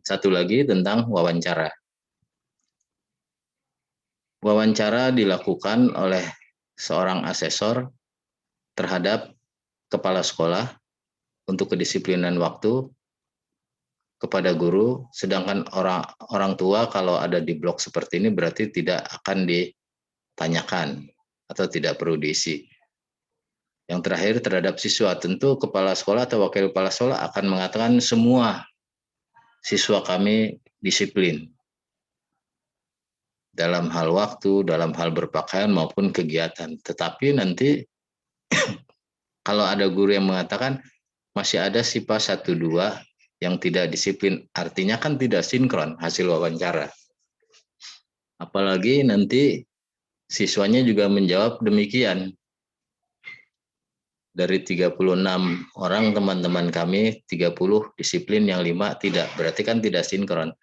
Satu lagi tentang wawancara. Wawancara dilakukan oleh seorang asesor terhadap kepala sekolah untuk kedisiplinan waktu kepada guru, sedangkan orang tua kalau ada di blok seperti ini berarti tidak akan ditanyakan atau tidak perlu diisi. Yang terakhir terhadap siswa, tentu kepala sekolah atau wakil kepala sekolah akan mengatakan semua siswa kami disiplin dalam hal waktu, dalam hal berpakaian maupun kegiatan. Tetapi nanti kalau ada guru yang mengatakan masih ada siswa 1-2 yang tidak disiplin, artinya kan tidak sinkron hasil wawancara. Apalagi nanti siswanya juga menjawab demikian. Dari 36 orang teman-teman kami, 30 disiplin, yang 5 tidak. Berarti kan tidak sinkron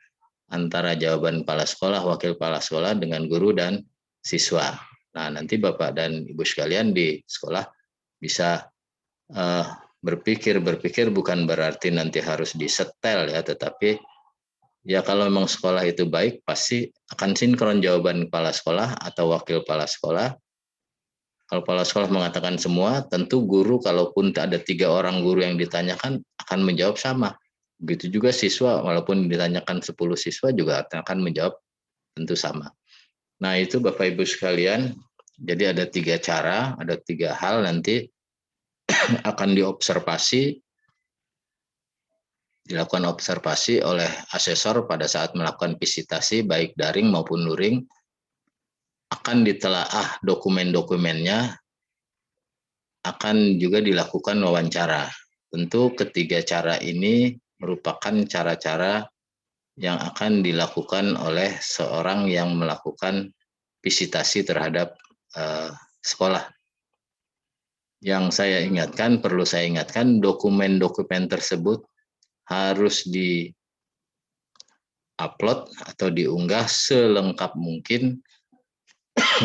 antara jawaban kepala sekolah, wakil kepala sekolah dengan guru dan siswa. Nah, nanti Bapak dan Ibu sekalian di sekolah bisa berpikir bukan berarti nanti harus disetel ya, tetapi ya kalau memang sekolah itu baik pasti akan sinkron jawaban kepala sekolah atau wakil kepala sekolah. Kalau kepala sekolah mengatakan semua, tentu guru kalaupun ada 3 orang guru yang ditanyakan akan menjawab sama. Begitu juga siswa, walaupun ditanyakan 10 siswa juga akan menjawab tentu sama. Nah itu Bapak Ibu sekalian, jadi ada 3 cara, ada 3 hal nanti akan dilakukan observasi oleh asesor pada saat melakukan visitasi baik daring maupun luring. Akan ditelaah dokumen-dokumennya, akan juga dilakukan wawancara. Tentu ketiga cara ini merupakan cara-cara yang akan dilakukan oleh seorang yang melakukan visitasi terhadap sekolah. Yang saya ingatkan, perlu saya ingatkan, dokumen-dokumen tersebut harus di-upload atau diunggah selengkap mungkin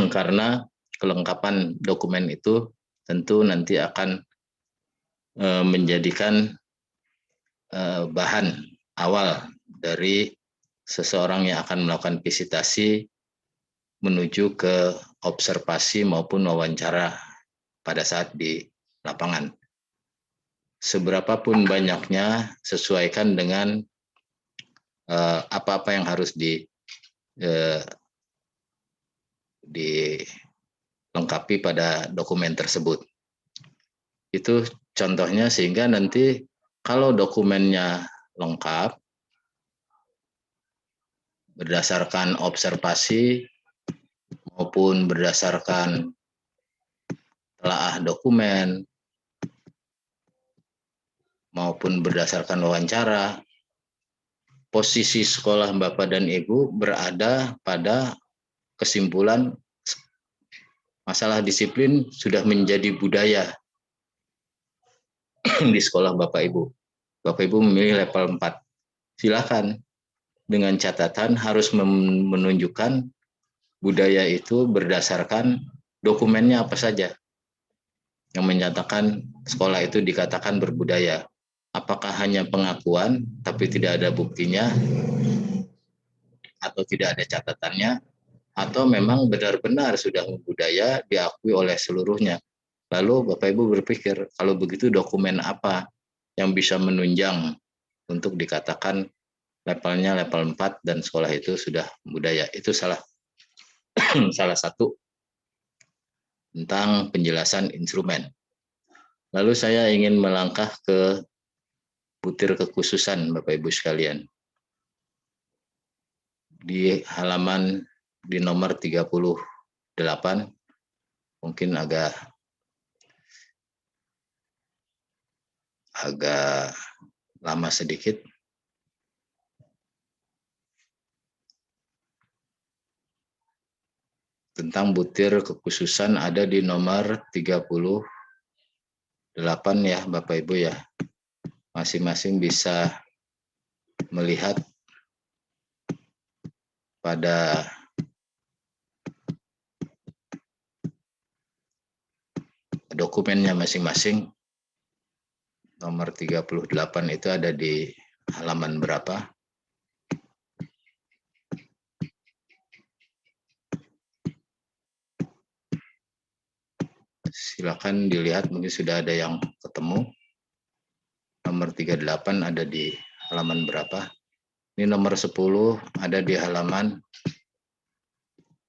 karena kelengkapan dokumen itu tentu nanti akan menjadikan bahan awal dari seseorang yang akan melakukan visitasi menuju ke observasi maupun wawancara pada saat di lapangan. Seberapapun banyaknya, sesuaikan dengan apa-apa yang harus dilengkapi pada dokumen tersebut. Itu contohnya, sehingga nanti kalau dokumennya lengkap berdasarkan observasi maupun berdasarkan telaah dokumen maupun berdasarkan wawancara, posisi sekolah Bapak dan Ibu berada pada kesimpulan masalah disiplin sudah menjadi budaya di sekolah Bapak Ibu. Bapak Ibu memilih level 4. Silakan, dengan catatan harus menunjukkan budaya itu berdasarkan dokumennya apa saja yang menyatakan sekolah itu dikatakan berbudaya. apakah hanya pengakuan tapi tidak ada buktinya atau tidak ada catatannya, atau memang benar-benar sudah membudaya diakui oleh seluruhnya. Lalu Bapak Ibu berpikir, kalau begitu dokumen apa yang bisa menunjang untuk dikatakan levelnya level 4 dan sekolah itu sudah budaya. Itu salah salah satu tentang penjelasan instrumen. Lalu saya ingin melangkah ke butir kekhususan Bapak Ibu sekalian. Di halaman di nomor 38 mungkin agak lama sedikit. Tentang butir kekhususan ada di nomor 38 ya Bapak Ibu ya. Masing-masing bisa melihat pada dokumennya masing-masing. Nomor 38 itu ada di halaman berapa? Silakan dilihat, mungkin sudah ada yang ketemu. Nomor 38 ada di halaman berapa? Ini nomor 10 ada di halaman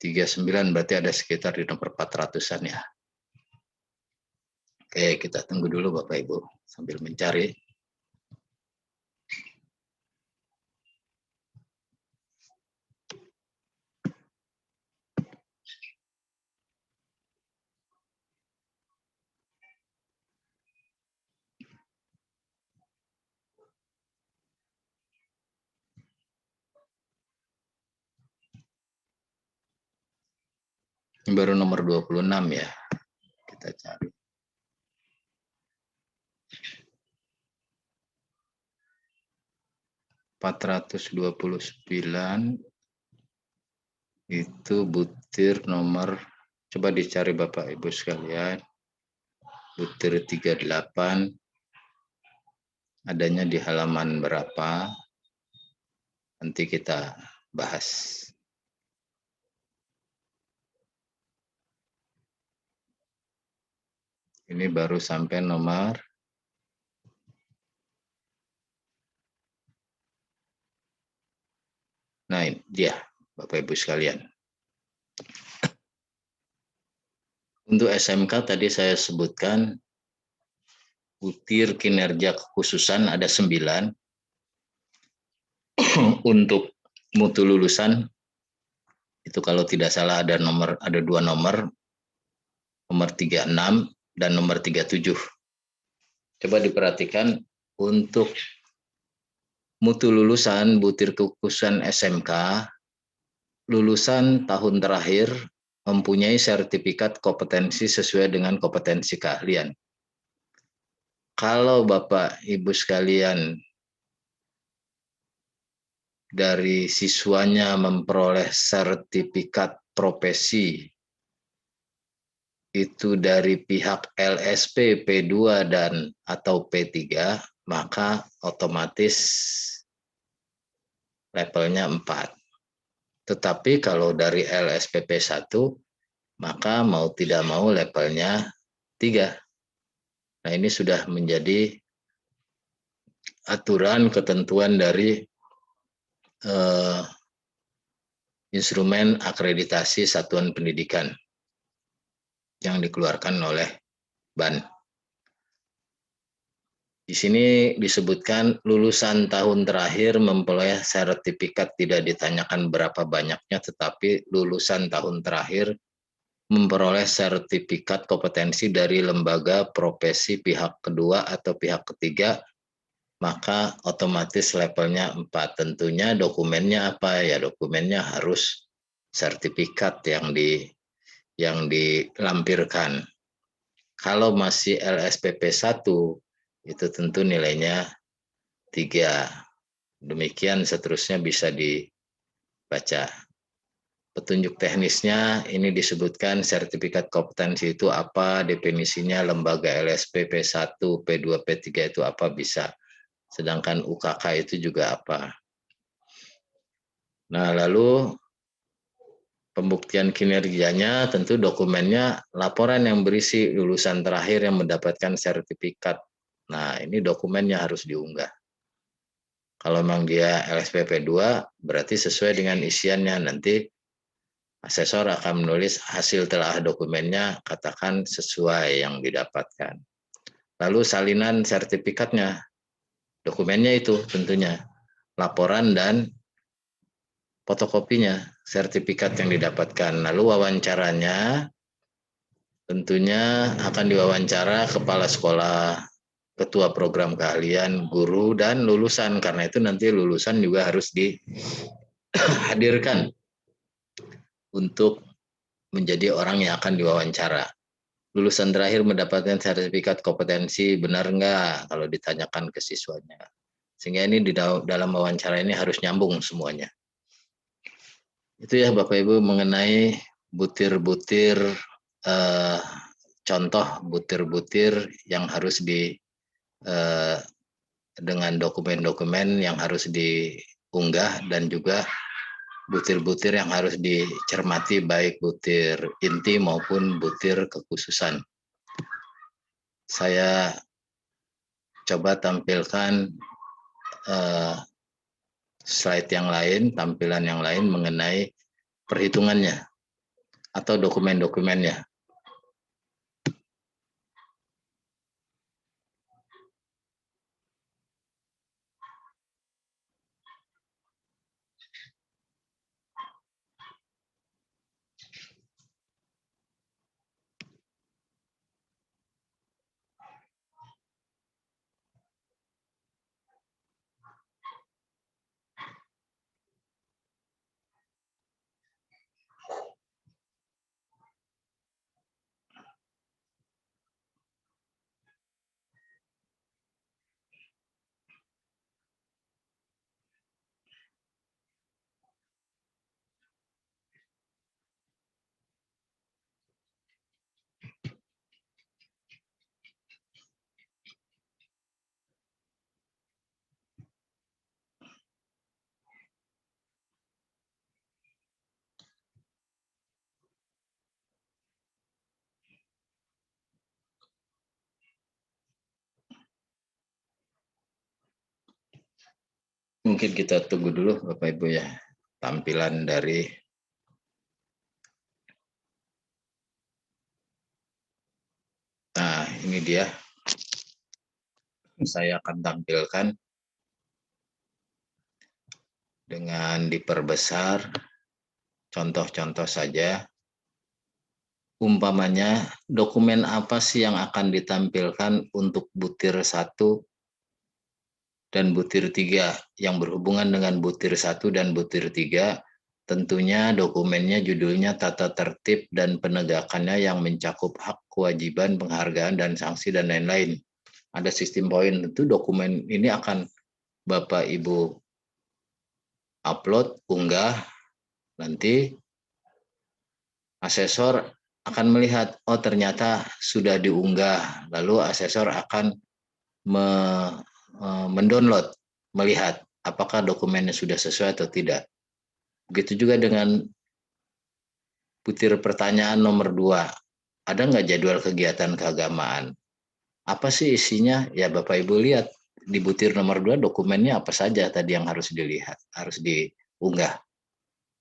39, berarti ada sekitar di nomor 400-an ya. Oke, kita tunggu dulu Bapak Ibu sambil mencari. Ini baru nomor 26 ya. Kita cari. (429) itu butir nomor, coba dicari Bapak Ibu sekalian. Butir 38 adanya di halaman berapa? Nanti kita bahas. Ini baru sampai nomor dia Bapak Ibu sekalian. Untuk SMK tadi saya sebutkan butir kinerja kekhususan ada 9. Untuk mutu lulusan itu kalau tidak salah ada 2 nomor 36 dan nomor 37. Coba diperhatikan untuk mutu lulusan butir kekhususan SMK, lulusan tahun terakhir mempunyai sertifikat kompetensi sesuai dengan kompetensi keahlian. Kalau Bapak Ibu sekalian dari siswanya memperoleh sertifikat profesi itu dari pihak LSP P2 dan atau P3, maka otomatis levelnya 4. Tetapi kalau dari LSPP 1, maka mau tidak mau levelnya 3. Nah, ini sudah menjadi aturan ketentuan dari instrumen akreditasi satuan pendidikan yang dikeluarkan oleh BAN. Di sini disebutkan lulusan tahun terakhir memperoleh sertifikat, tidak ditanyakan berapa banyaknya, tetapi lulusan tahun terakhir memperoleh sertifikat kompetensi dari lembaga profesi pihak kedua atau pihak ketiga, maka otomatis levelnya 4. Tentunya dokumennya apa ya? Dokumennya harus sertifikat yang dilampirkan. Kalau masih LSPP 1, itu tentu nilainya 3. Demikian seterusnya bisa dibaca. Petunjuk teknisnya ini disebutkan sertifikat kompetensi itu apa, definisinya lembaga LSPP 1, P2, P3 itu apa, bisa Sedangkan UKK itu juga apa. Nah, lalu pembuktian kinerjanya tentu dokumennya laporan yang berisi lulusan terakhir yang mendapatkan sertifikat. Nah, ini dokumennya harus diunggah. Kalau memang dia LSPP 2, berarti sesuai dengan isiannya. Nanti asesor akan menulis hasil telah dokumennya, katakan sesuai yang didapatkan. Lalu salinan sertifikatnya, dokumennya itu tentunya, laporan dan fotokopinya, sertifikat yang didapatkan. Lalu wawancaranya, tentunya akan diwawancara kepala sekolah, ketua program keahlian, guru, dan lulusan. Karena itu nanti lulusan juga harus dihadirkan untuk menjadi orang yang akan diwawancara. Lulusan terakhir mendapatkan sertifikat kompetensi, benar enggak kalau ditanyakan ke siswanya. Sehingga ini di dalam wawancara ini harus nyambung semuanya. Itu ya Bapak Ibu mengenai butir-butir contoh butir-butir yang harus dengan dokumen-dokumen yang harus diunggah dan juga butir-butir yang harus dicermati baik butir inti maupun butir kekhususan. Saya coba tampilkan slide yang lain, tampilan yang lain mengenai perhitungannya atau dokumen-dokumennya. Mungkin kita tunggu dulu Bapak Ibu ya, tampilan dari ini dia. Saya akan tampilkan dengan diperbesar contoh-contoh saja. Umpamanya dokumen apa sih yang akan ditampilkan untuk butir 1 dan butir 3 yang berhubungan dengan butir 1 dan butir 3. Tentunya dokumennya judulnya tata tertib dan penegakannya yang mencakup hak, kewajiban, penghargaan, dan sanksi, dan lain-lain. Ada sistem poin, tentu dokumen ini akan Bapak Ibu upload, unggah, nanti asesor akan melihat, oh ternyata sudah diunggah, lalu asesor akan mendownload, melihat apakah dokumennya sudah sesuai atau tidak. Begitu juga dengan butir pertanyaan nomor 2. Ada nggak jadwal kegiatan keagamaan? Apa sih isinya? Ya Bapak Ibu lihat di butir nomor 2 dokumennya apa saja tadi yang harus dilihat, harus diunggah.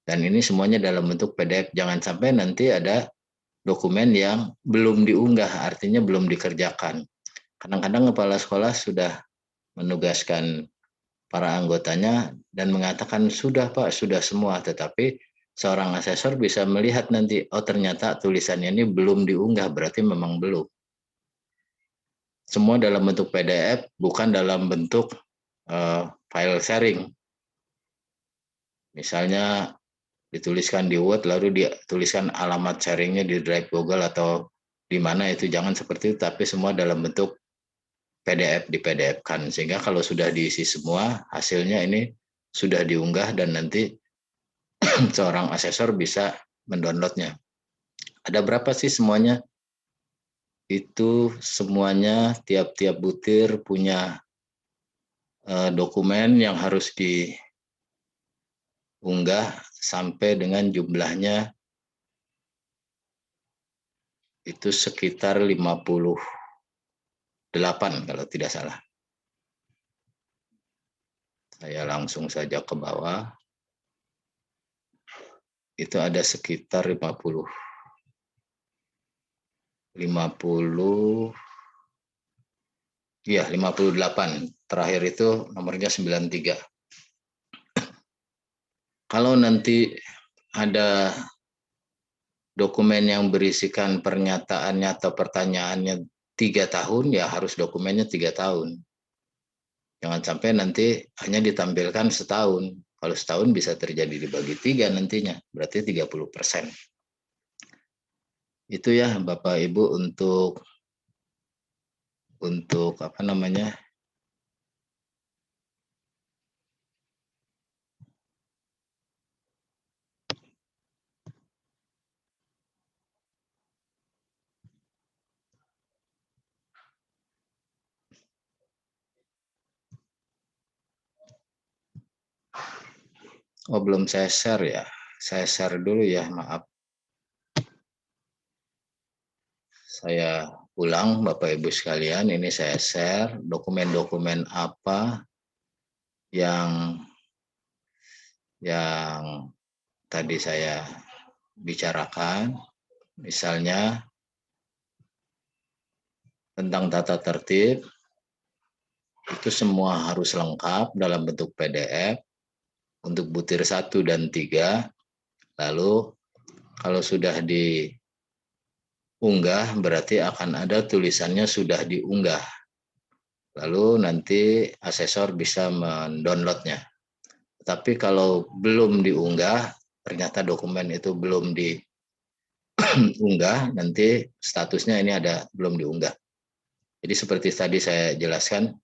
Dan ini semuanya dalam bentuk PDF. Jangan sampai nanti ada dokumen yang belum diunggah, artinya belum dikerjakan. Kadang-kadang kepala sekolah sudah menugaskan para anggotanya dan mengatakan sudah Pak, sudah semua, tetapi seorang asesor bisa melihat nanti, oh ternyata tulisannya ini belum diunggah, berarti memang belum. Semua dalam bentuk PDF, bukan dalam bentuk file sharing. Misalnya dituliskan di Word, lalu dituliskan alamat sharingnya di Drive Google atau di mana, itu jangan seperti itu, tapi semua dalam bentuk PDF, di PDF-kan. Sehingga kalau sudah diisi semua, hasilnya ini sudah diunggah dan nanti seorang asesor bisa mendownloadnya. Ada berapa sih semuanya? Itu semuanya tiap-tiap butir punya dokumen yang harus diunggah sampai dengan jumlahnya itu sekitar 58 kalau tidak salah. Saya langsung saja ke bawah. Itu ada sekitar 50, ya 58. Terakhir itu nomornya 93. Kalau nanti ada dokumen yang berisikan pernyataannya atau pertanyaannya 3 tahun, ya harus dokumennya 3 tahun. Jangan sampai nanti hanya ditampilkan setahun. Kalau setahun bisa terjadi dibagi 3 nantinya, berarti 30%. Itu ya Bapak Ibu untuk apa namanya? Oh, belum saya share ya. Saya share dulu ya, maaf. Saya ulang Bapak Ibu sekalian, ini saya share dokumen-dokumen apa yang tadi saya bicarakan, misalnya tentang tata tertib, itu semua harus lengkap dalam bentuk PDF untuk butir 1 dan 3. Lalu kalau sudah diunggah berarti akan ada tulisannya sudah diunggah. Lalu nanti asesor bisa mendownloadnya. Tapi kalau belum diunggah, ternyata dokumen itu belum diunggah, nanti statusnya ini ada belum diunggah. Jadi seperti tadi saya jelaskan,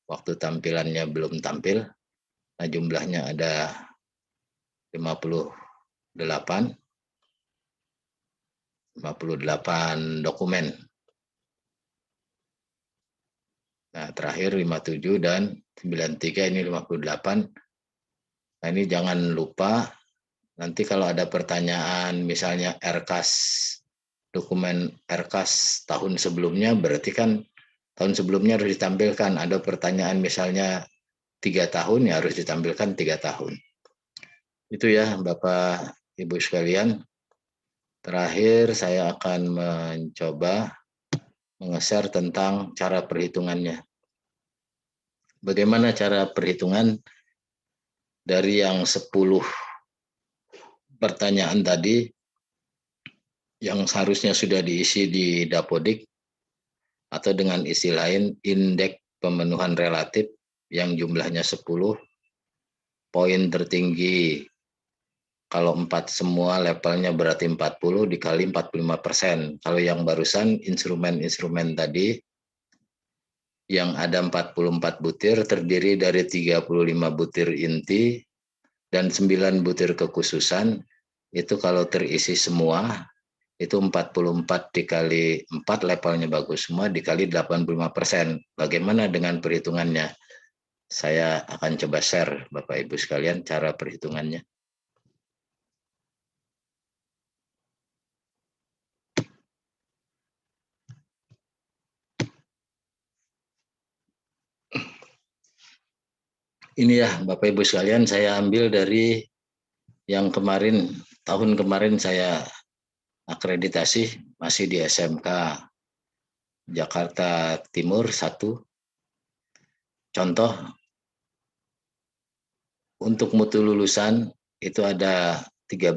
waktu tampilannya belum tampil, nah jumlahnya ada 58 dokumen. Nah, terakhir 57 dan 93, ini 58. Nah, ini jangan lupa nanti kalau ada pertanyaan misalnya dokumen RKAS tahun sebelumnya, berarti kan tahun sebelumnya harus ditampilkan. Ada pertanyaan misalnya 3 tahun, ya harus ditampilkan 3 tahun. Itu ya Bapak Ibu sekalian. Terakhir saya akan mencoba nge-share tentang cara perhitungannya. Bagaimana cara perhitungan dari yang 10 pertanyaan tadi yang seharusnya sudah diisi di Dapodik, atau dengan isi lain indeks pemenuhan relatif yang jumlahnya 10, poin tertinggi kalau 4 semua levelnya berarti 40 dikali 45%. Kalau yang barusan instrumen-instrumen tadi yang ada 44 butir terdiri dari 35 butir inti dan 9 butir kekhususan. Itu kalau terisi semua itu 44 dikali 4 levelnya bagus semua dikali 85%. Bagaimana dengan perhitungannya? Saya akan coba share Bapak Ibu sekalian cara perhitungannya. Ini ya Bapak Ibu sekalian, saya ambil dari yang kemarin, tahun kemarin saya akreditasi, masih di SMK Jakarta Timur 1. Contoh, untuk mutu lulusan itu ada 13,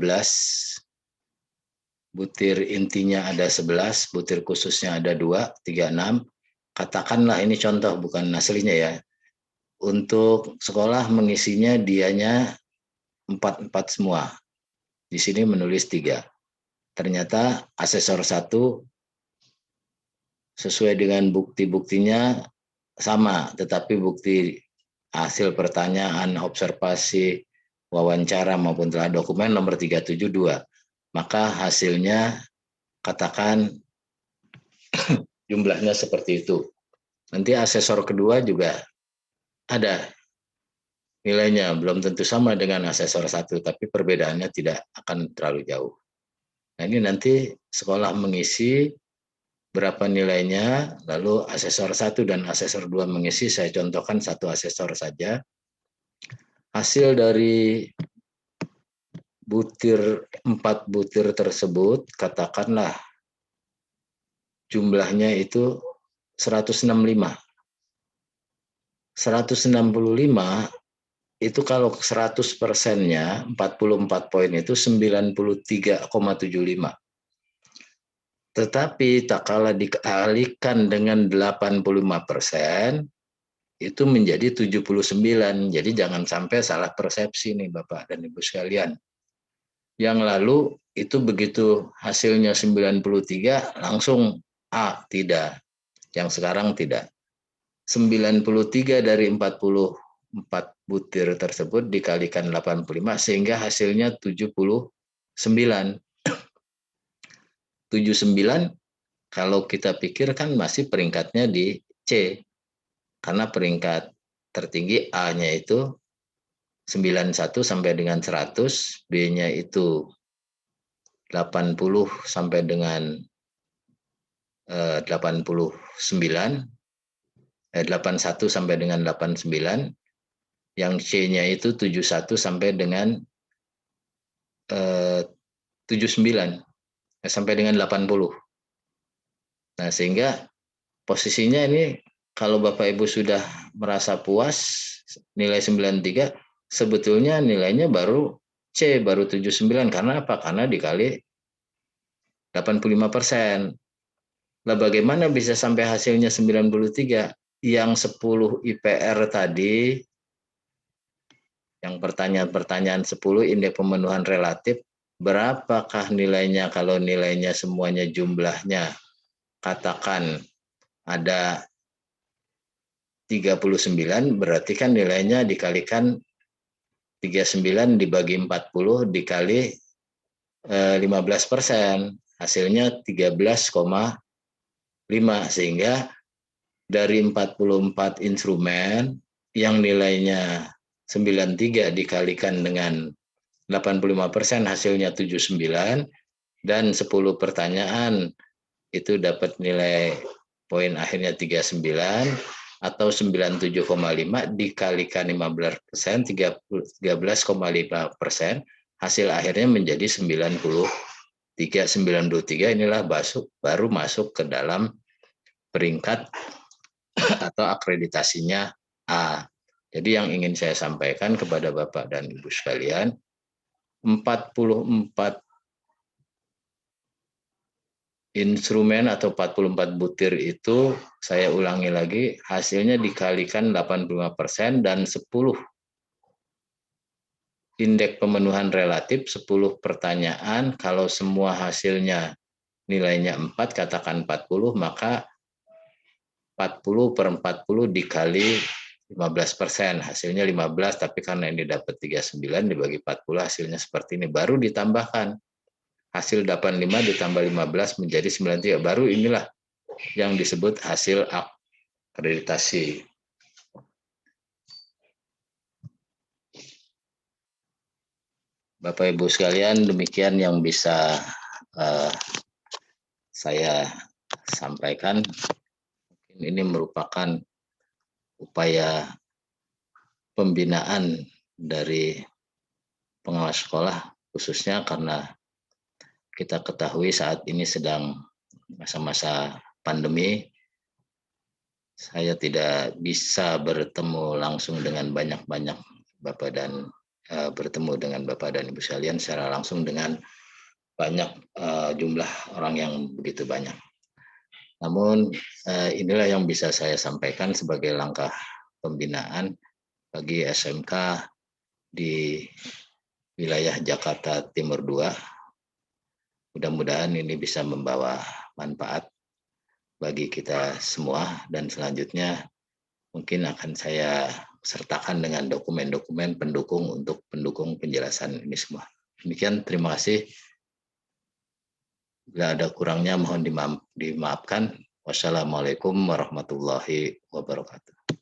butir intinya ada 11, butir khususnya ada 2, 36. Katakanlah ini contoh, bukan aslinya ya. Untuk sekolah mengisinya dianya 44 semua. Di sini menulis 3. Ternyata asesor 1 sesuai dengan bukti-buktinya sama, tetapi bukti hasil pertanyaan, observasi, wawancara maupun telah dokumen nomor 372. Maka hasilnya katakan jumlahnya seperti itu. Nanti asesor kedua juga ada nilainya, belum tentu sama dengan asesor 1, tapi perbedaannya tidak akan terlalu jauh. Nah, ini nanti sekolah mengisi berapa nilainya, lalu asesor 1 dan asesor 2 mengisi, saya contohkan satu asesor saja. Hasil dari butir 4 butir tersebut, katakanlah jumlahnya itu 165. 165 itu kalau 100%-nya 44 poin itu 93,75. Tetapi tak kalah dikalikan dengan 85%, itu menjadi 79. Jadi jangan sampai salah persepsi nih Bapak dan Ibu sekalian. Yang lalu itu begitu hasilnya 93 langsung A, tidak. Yang sekarang tidak. 93 dari 44 butir tersebut dikalikan 85 sehingga hasilnya 79. 79 kalau kita pikir kan masih peringkatnya di C. Karena peringkat tertinggi A-nya itu 91 sampai dengan 100, B-nya itu 80 sampai dengan 89, 81 sampai dengan 89, yang C-nya itu 71 sampai dengan 79, sampai dengan 80. Nah, sehingga posisinya ini kalau Bapak Ibu sudah merasa puas nilai 93, sebetulnya nilainya baru C, baru 79. Karena apa? Karena dikali 85%. Nah, bagaimana bisa sampai hasilnya 93? Yang 10 IPR tadi, yang pertanyaan-pertanyaan 10 indeks pemenuhan relatif, berapakah nilainya kalau nilainya semuanya jumlahnya katakan ada 39, berarti kan nilainya dikalikan 39 dibagi 40 dikali 15%, hasilnya 13,5, sehingga dari 44 instrumen yang nilainya 93 dikalikan dengan 85% hasilnya 79, dan 10 pertanyaan itu dapat nilai poin akhirnya 39 atau 97,5 dikalikan 15%, 13,5%, hasil akhirnya menjadi 93. 93 inilah baru masuk ke dalam peringkat atau akreditasinya A. Jadi yang ingin saya sampaikan kepada Bapak dan Ibu sekalian, 44 instrumen atau 44 butir itu, saya ulangi lagi, hasilnya dikalikan 85% dan 10 indeks pemenuhan relatif, 10 pertanyaan, kalau semua hasilnya nilainya 4, katakan 40, maka 40 per 40 dikali 15%, hasilnya 15, tapi karena ini dapat 39 dibagi 40 hasilnya seperti ini, baru ditambahkan hasil 85 ditambah 15 menjadi 93, baru inilah yang disebut hasil akreditasi. Bapak Ibu sekalian, demikian yang bisa saya sampaikan. Ini merupakan upaya pembinaan dari pengawas sekolah, khususnya karena kita ketahui saat ini sedang masa-masa pandemi. Saya tidak bisa bertemu langsung dengan banyak-banyak Bapak dan bertemu dengan Bapak dan Ibu sekalian secara langsung dengan banyak jumlah orang yang begitu banyak. Namun inilah yang bisa saya sampaikan sebagai langkah pembinaan bagi SMK di wilayah Jakarta Timur 2. Mudah-mudahan ini bisa membawa manfaat bagi kita semua, dan selanjutnya mungkin akan saya sertakan dengan dokumen-dokumen pendukung untuk pendukung penjelasan ini semua. Demikian, terima kasih. Bila ada kurangnya mohon dimaafkan. Wassalamualaikum warahmatullahi wabarakatuh.